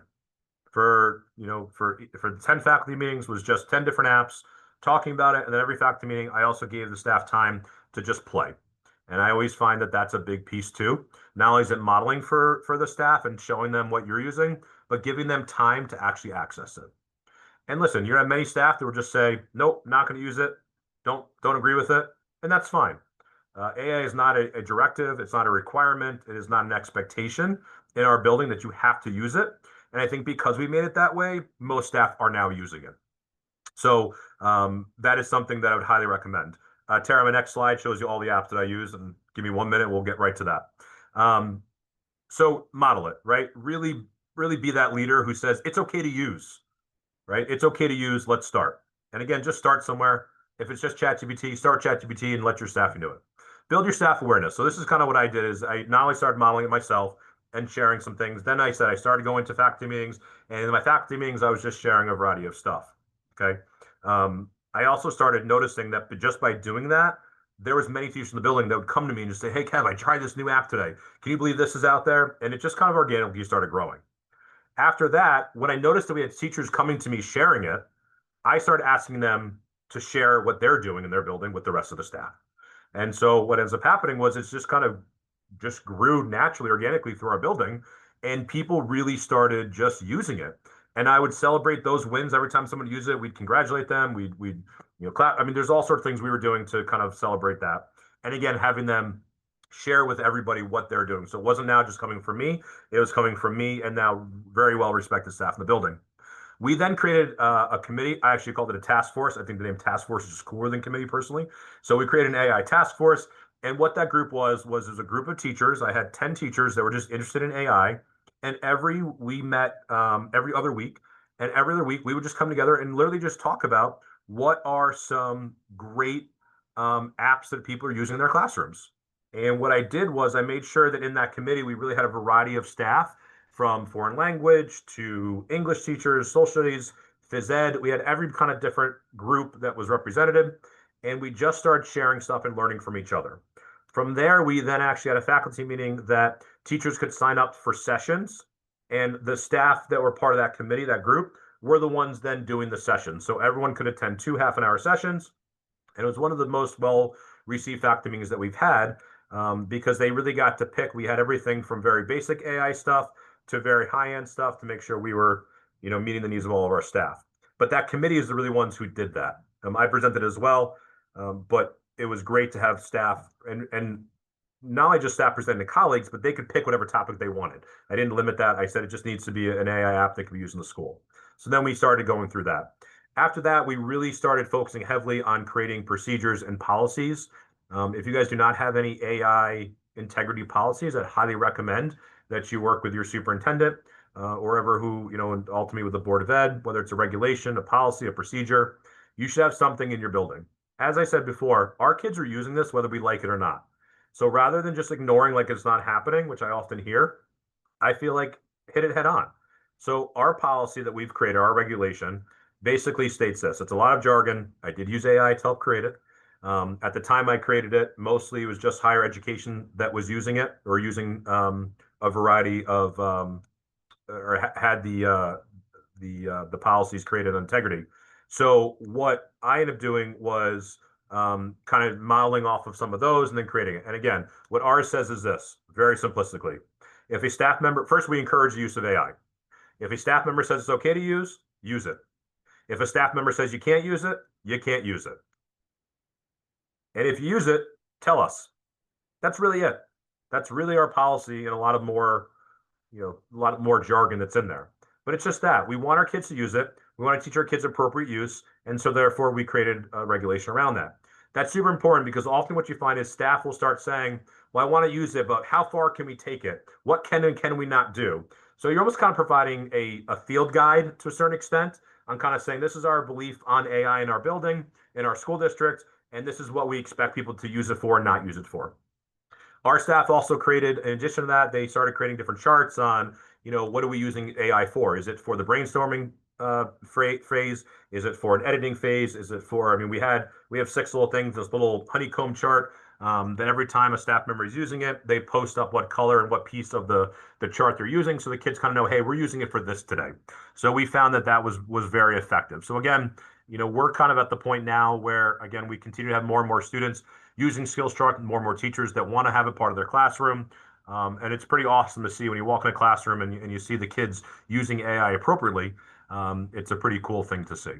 For 10 faculty meetings was just 10 different apps, talking about it. And then every faculty meeting, I also gave the staff time to just play. And I always find that that's a big piece too. Not only is it modeling for the staff and showing them what you're using, but giving them time to actually access it. And listen, you have many staff that will just say, nope, not going to use it. Don't agree with it. And that's fine. AI is not a directive. It's not a requirement. It is not an expectation in our building that you have to use it. And I think because we made it that way, most staff are now using it. So that is something that I would highly recommend. Tara, my next slide shows you all the apps that I use, and give me 1 minute, we'll get right to that. So model it, right? Really, really be that leader who says it's okay to use, right? It's okay to use. Let's start. And again, just start somewhere. If it's just ChatGPT, start ChatGPT and let your staff do it. Build your staff awareness. So this is kind of what I did is I not only started modeling it myself and sharing some things. Then I said I started going to faculty meetings, and in my faculty meetings, I was just sharing a variety of stuff. Okay. I also started noticing that just by doing that, there was many teachers in the building that would come to me and just say, "Hey, Kev, I tried this new app today. Can you believe this is out there?" And it just kind of organically started growing. After that, when I noticed that we had teachers coming to me sharing it, I started asking them to share what they're doing in their building with the rest of the staff. And so what ends up happening was it's just kind of just grew naturally, organically through our building, and people really started just using it. And I would celebrate those wins every time someone used it. We'd congratulate them. We'd clap. I mean, there's all sorts of things we were doing to kind of celebrate that. And again, having them share with everybody what they're doing. So it wasn't now just coming from me; it was coming from me and now very well respected staff in the building. We then created a committee. I actually called it a task force. I think the name task force is just cooler than committee personally. So we created an AI task force. And what that group was a group of teachers. I had 10 teachers that were just interested in AI. And we met every other week. And every other week, we would just come together and literally just talk about what are some great apps that people are using in their classrooms. And what I did was I made sure that in that committee, we really had a variety of staff from foreign language to English teachers, social studies, phys ed. We had every kind of different group that was represented, and we just started sharing stuff and learning from each other. From there, we then actually had a faculty meeting that teachers could sign up for sessions, and the staff that were part of that committee, that group, were the ones then doing the sessions. So everyone could attend 2 half-an-hour sessions, and it was one of the most well-received faculty meetings that we've had because they really got to pick. We had everything from very basic AI stuff to very high-end stuff to make sure we were, meeting the needs of all of our staff. But that committee is the really ones who did that. I presented as well, but it was great to have staff and not only just staff presenting to colleagues, but they could pick whatever topic they wanted. I didn't limit that. I said it just needs to be an AI app that can be used in the school. So then we started going through that. After that, we really started focusing heavily on creating procedures and policies. If you guys do not have any AI integrity policies, I'd highly recommend that you work with your superintendent or ever who, and ultimately with the Board of Ed, whether it's a regulation, a policy, a procedure. You should have something in your building. As I said before, our kids are using this whether we like it or not. So rather than just ignoring like it's not happening, which I often hear, I feel like hit it head on. So our policy that we've created, our regulation, basically states this. It's a lot of jargon. I did use AI to help create it. At the time I created it, mostly it was just higher education that was using it or using a variety of or had the policies created on integrity. So what I ended up doing was kind of modeling off of some of those and then creating it. And again, what ours says is this, very simplistically. If a staff member, first we encourage the use of AI. If a staff member says it's okay to use it. If a staff member says you can't use it, you can't use it. And if you use it, tell us. That's really it. That's really our policy and a lot more jargon that's in there. But it's just that. We want our kids to use it. We want to teach our kids appropriate use. And so therefore we created a regulation around that. That's super important because often what you find is staff will start saying, well, I want to use it, but how far can we take it? What can and can we not do? So you're almost kind of providing a field guide to a certain extent on kind of saying, this is our belief on AI in our building, in our school district, and this is what we expect people to use it for and not use it for. Our staff also created, in addition to that, they started creating different charts on, what are we using AI for? Is it for the brainstorming phase? Is it for an editing phase? Is it for, we have 6 little things, this little honeycomb chart that every time a staff member is using it, they post up what color and what piece of the chart they're using. So the kids kind of know, hey, we're using it for this today. So we found that was very effective. So again, we're kind of at the point now where, again, we continue to have more and more students using SkillsTruck, more and more teachers that want to have it part of their classroom. And it's pretty awesome to see when you walk in a classroom and you see the kids using AI appropriately. It's a pretty cool thing to see.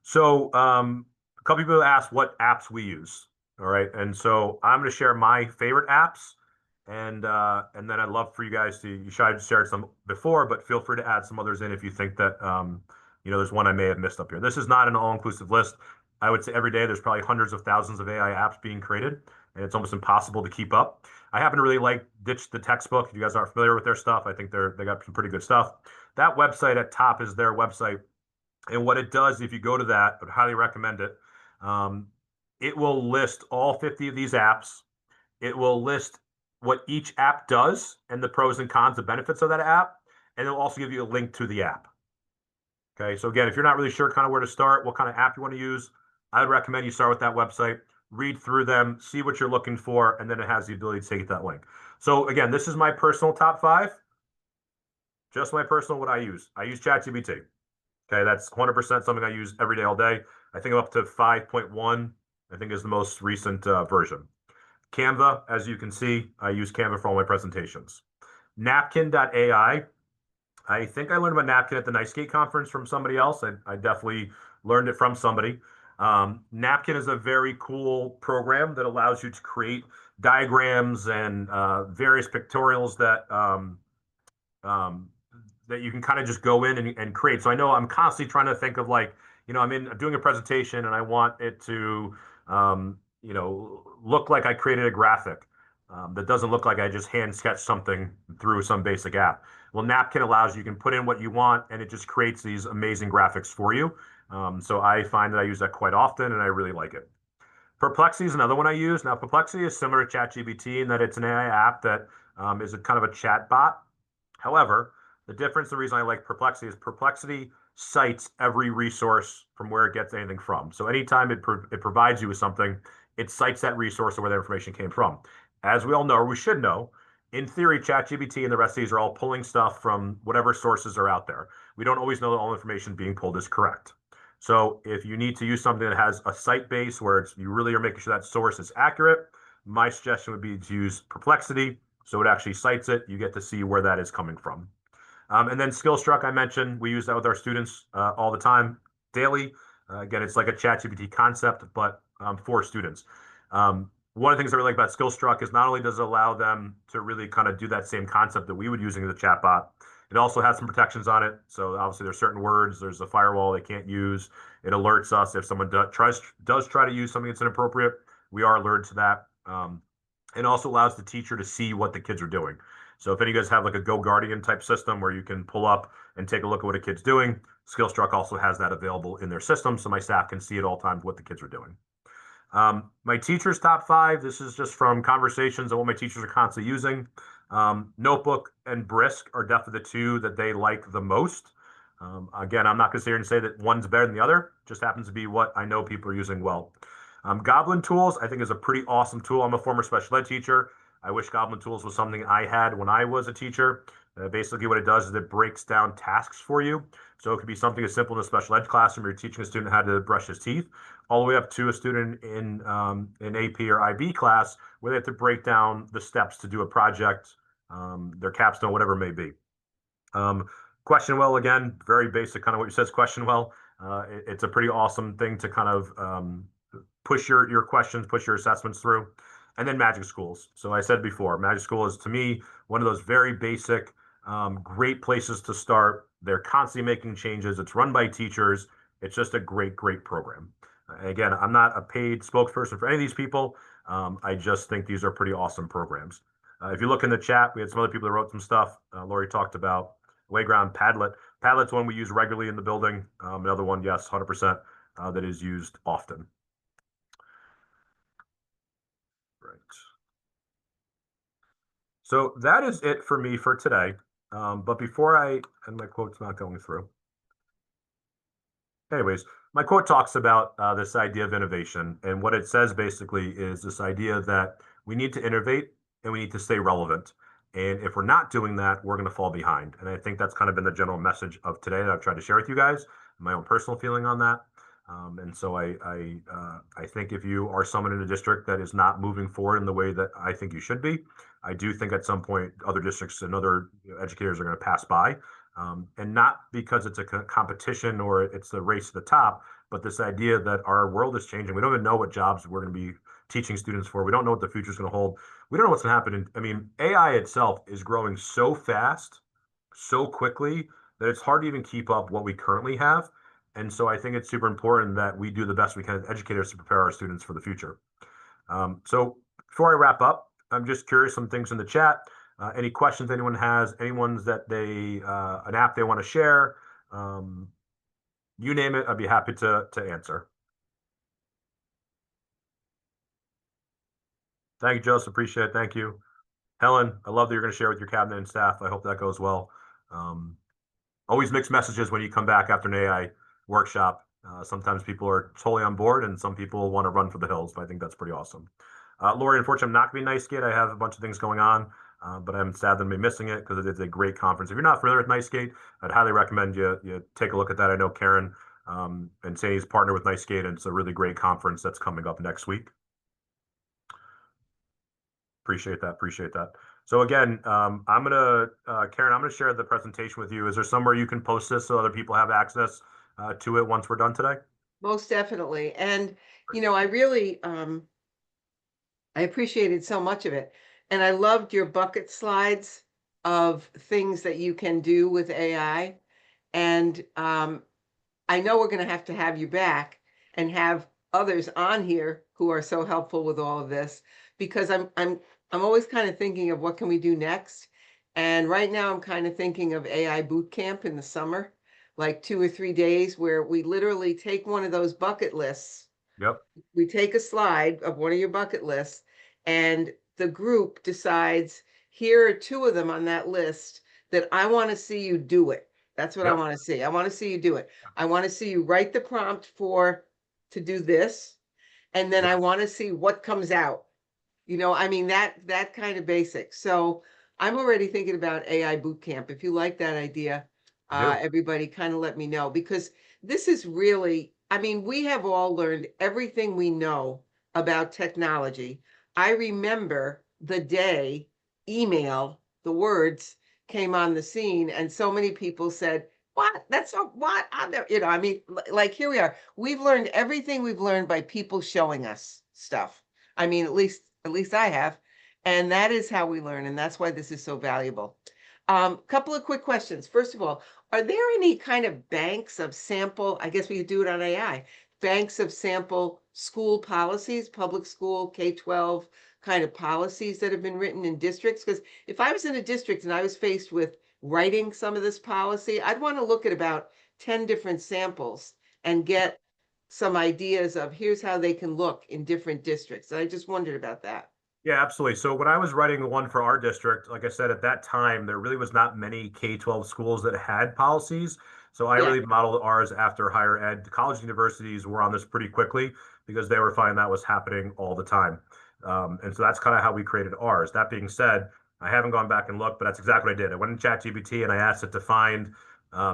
So a couple people asked what apps we use. All right. And so I'm going to share my favorite apps. And then I'd love for you guys to, you should have shared some before, but feel free to add some others in if you think that, there's one I may have missed up here. This is not an all-inclusive list. I would say every day there's probably hundreds of thousands of AI apps being created, and it's almost impossible to keep up. I happen to really like Ditch the Textbook. If you guys aren't familiar with their stuff, I think they got some pretty good stuff. That website at top is their website. And what it does, if you go to that, I would highly recommend it. It will list all 50 of these apps. It will list what each app does and the pros and cons, the benefits of that app. And it'll also give you a link to the app. Okay, so again, if you're not really sure kind of where to start, what kind of app you want to use, I would recommend you start with that website, read through them, see what you're looking for, and then it has the ability to take that link. So again, this is my personal top 5. Just my personal, what I use. I use ChatGPT. Okay, that's 100% something I use every day, all day. I think I'm up to 5.1, I think is the most recent version. Canva, as you can see, I use Canva for all my presentations. Napkin.ai. I think I learned about Napkin at the NICE conference from somebody else. I definitely learned it from somebody. Napkin is a very cool program that allows you to create diagrams and various pictorials that you can kind of just go in and create. So I know I'm constantly trying to think of like, I'm doing a presentation and I want it to, look like I created a graphic that doesn't look like I just hand sketched something through some basic app. Well, Napkin allows you can put in what you want and it just creates these amazing graphics for you. So I find that I use that quite often and I really like it. Perplexity is another one I use. Now, Perplexity is similar to ChatGPT in that it's an AI app that is a kind of a chat bot. However, the difference, the reason I like Perplexity is Perplexity cites every resource from where it gets anything from. So anytime it provides you with something, it cites that resource or where that information came from. As we all know, or we should know, in theory, ChatGPT and the rest of these are all pulling stuff from whatever sources are out there. We don't always know that all information being pulled is correct. So if you need to use something that has a site base where you really are making sure that source is accurate, my suggestion would be to use Perplexity. So it actually cites it. You get to see where that is coming from. And then Skillstruck, I mentioned, we use that with our students all the time, daily. Again, it's like a ChatGPT concept, but for students. One of the things I really like about Skillstruck is not only does it allow them to really kind of do that same concept that we would using as a chatbot, it also has some protections on it. So obviously there's certain words, there's a firewall they can't use. It alerts us if someone does try to use something that's inappropriate. We are alerted to that. It also allows the teacher to see what the kids are doing. So if any of you guys have like a Go Guardian type system where you can pull up and take a look at what a kid's doing, Skillstruck also has that available in their system. So my staff can see at all times what the kids are doing. My teacher's top 5, this is just from conversations on what my teachers are constantly using. Notebook and Brisk are definitely the 2 that they like the most. Again, I'm not going to sit here and say that one's better than the other. It just happens to be what I know people are using well. Goblin Tools, I think, is a pretty awesome tool. I'm a former special ed teacher. I wish Goblin Tools was something I had when I was a teacher. Basically, what it does is it breaks down tasks for you. So it could be something as simple in a special ed classroom. You're teaching a student how to brush his teeth, all the way up to a student in an AP or IB class where they have to break down the steps to do a project, their capstone, whatever it may be. Question Well, again, very basic, kind of what you said is Question Well. It's a pretty awesome thing to kind of push your questions, push your assessments through. And then Magic Schools. So I said before, Magic School is, to me, one of those very basic, great places to start. They're constantly making changes. It's run by teachers. It's just a great, great program. Again, I'm not a paid spokesperson for any of these people. I just think these are pretty awesome programs. If you look in the chat, we had some other people that wrote some stuff. Lori talked about Wayground, Padlet. Padlet's one we use regularly in the building. Another one, yes, 100%, that is used often. Right. So that is it for me for today. But before and my quote's not going through. Anyways, my quote talks about this idea of innovation. And what it says basically is this idea that we need to innovate and we need to stay relevant. And if we're not doing that, we're going to fall behind. And I think that's kind of been the general message of today that I've tried to share with you guys, my own personal feeling on that. And so I think if you are someone in a district that is not moving forward in the way that I think you should be, I do think at some point other districts and other educators are going to pass by. And not because it's a competition or it's a race to the top, but this idea that our world is changing. We don't even know what jobs we're going to be teaching students for. We don't know what the future is going to hold. We don't know what's going to happen. I mean, AI itself is growing so fast, so quickly, that it's hard to even keep up what we currently have. And so I think it's super important that we do the best we can as educators to prepare our students for the future. So before I wrap up, I'm just curious, some things in the chat. Any questions anyone has, anyone's that they, an app they want to share, you name it, I'd be happy to answer. Thank you, Joseph. Appreciate it. Thank you. Helen, I love that you're going to share with your cabinet and staff. I hope that goes well. Always mixed messages when you come back after an AI workshop. Sometimes people are totally on board and some people want to run for the hills, but I think that's pretty awesome. Lori, unfortunately, I'm not going to be NiceGate. I have a bunch of things going on, but I'm sad that I'm missing it because it is a great conference. If you're not familiar with NiceGate, I'd highly recommend you take a look at that. I know Karen and Say's partner with NiceGate, and it's a really great conference that's coming up next week. Appreciate that. Appreciate that. So again, Karen, I'm gonna share the presentation with you. Is there somewhere you can post this so other people have access to it once we're done today? Most definitely. And, you know, I really, I appreciated so much of it. And I loved your bucket slides of things that you can do with AI. And I know we're going to have you back and have others on here who are so helpful with all of this, because I'm always kind of thinking of what can we do next. And right now I'm kind of thinking of AI boot camp in the summer, like 2 or 3 days where we literally take one of those bucket lists. Yep. We take a slide of one of your bucket lists and the group decides, here are 2 of them on that list that I want to see you do it. That's what I Yep. want to see. I want to see you do it. I want to see you write the prompt to do this. And then Yep. I want to see what comes out. You know, I mean, that kind of basic. So I'm already thinking about AI boot camp. If you like that idea, everybody kind of let me know, because this is really, I mean, we have all learned everything we know about technology. I remember the day email, the words came on the scene, and so many people said, what? That's so what? You know, I mean, like here we are. We've learned everything we've learned by people showing us stuff. I mean, at least I have. And that is how we learn. And that's why this is so valuable. Couple of quick questions. First of all, are there any kind of banks of sample, I guess we could do it on AI, banks of sample school policies, public school, K-12 kind of policies that have been written in districts? Because if I was in a district and I was faced with writing some of this policy, I'd want to look at about 10 different samples and get some ideas of here's how they can look in different districts. I just wondered about that. Yeah, absolutely. So when I was writing the one for our district, like I said, at that time, there really was not many K-12 schools that had policies. So I Yeah. really modeled ours after higher ed. The college universities were on this pretty quickly because they were finding that was happening all the time. And so that's kind of how we created ours. That being said, I haven't gone back and looked, but that's exactly what I did. I went in ChatGPT and I asked it to find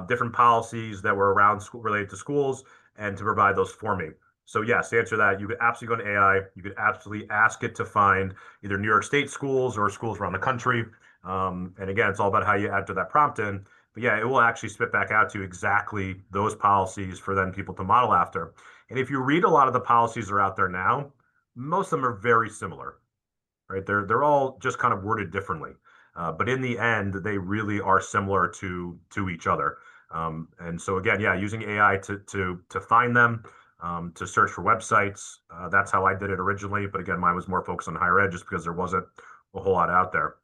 different policies that were around school related to schools and to provide those for me. So yes, to answer that, you could absolutely go to AI. You could absolutely ask it to find either New York State schools or schools around the country. And again, it's all about how you enter that prompt in. But yeah, it will actually spit back out to you exactly those policies for then people to model after. And if you read a lot of the policies that are out there now, most of them are very similar, right? They're all just kind of worded differently. But in the end, they really are similar to each other. And so again, yeah, using AI to find them, to search for websites. That's how I did it originally. But again, mine was more focused on higher ed just because there wasn't a whole lot out there.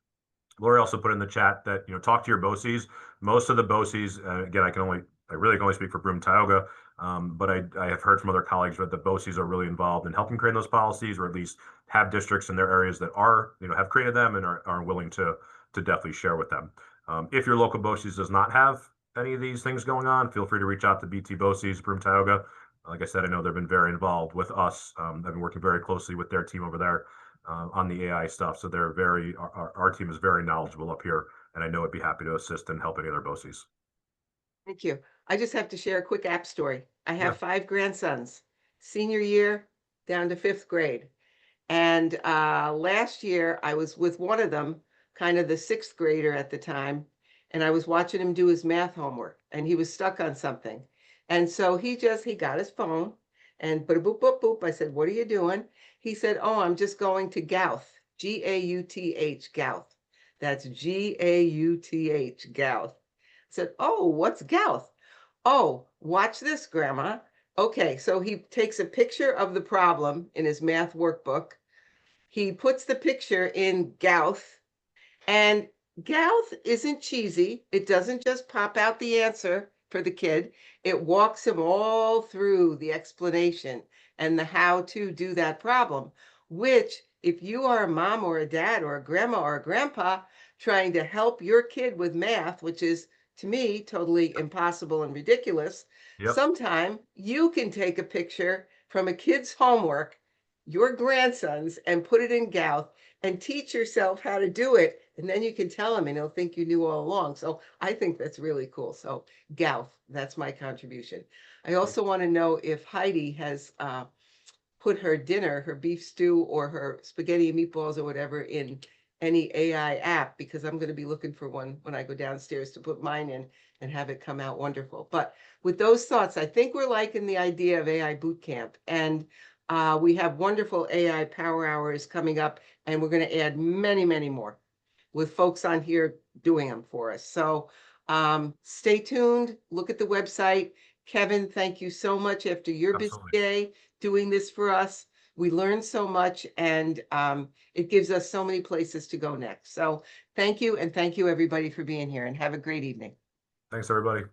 Lori also put in the chat that, talk to your BOCES. Most of the BOCES, again, I really can only speak for Broome Tioga, but I have heard from other colleagues that the BOCES are really involved in helping create those policies, or at least have districts in their areas that are, have created them and are willing to definitely share with them. If your local BOCES does not have any of these things going on, feel free to reach out to BT BOCES, Broome Tioga. Like I said, I know they've been very involved with us. I've been working very closely with their team over there on the AI stuff. So they're our team is very knowledgeable up here, and I know I'd be happy to assist and help any other BOCES. Thank you. I just have to share a quick app story. I have Yeah. 5 grandsons, senior year down to 5th grade. And last year I was with one of them, kind of the 6th grader at the time, and I was watching him do his math homework and he was stuck on something. And so he got his phone and boop, boop, boop, boop. I said, what are you doing? He said, oh, I'm just going to Gauth, Gauth, Gauth. That's Gauth, Gauth. said, oh, what's gout? Oh, watch this, Grandma. Okay, so he takes a picture of the problem in his math workbook. He puts the picture in gout, and Gauth isn't cheesy. It doesn't just pop out the answer for the kid. It walks him all through the explanation and the how to do that problem, which if you are a mom or a dad or a grandma or a grandpa trying to help your kid with math, which is to me totally impossible and ridiculous, Yep. sometime you can take a picture from a kid's homework, your grandson's, and put it in Gauth and teach yourself how to do it. And then you can tell him and he'll think you knew all along. So I think that's really cool. So Gauth, that's my contribution. I also want to know if Heidi has put her dinner, her beef stew or her spaghetti and meatballs or whatever in any AI app, because I'm going to be looking for one when I go downstairs to put mine in and have it come out wonderful. But with those thoughts, I think we're liking the idea of AI boot camp. And we have wonderful AI power hours coming up, and we're going to add many, many more with folks on here doing them for us. So stay tuned, look at the website. Kevin, thank you so much after your busy Absolutely. day doing this for us. We learned so much, and it gives us so many places to go next. So thank you, and thank you everybody for being here, and have a great evening. Thanks, everybody.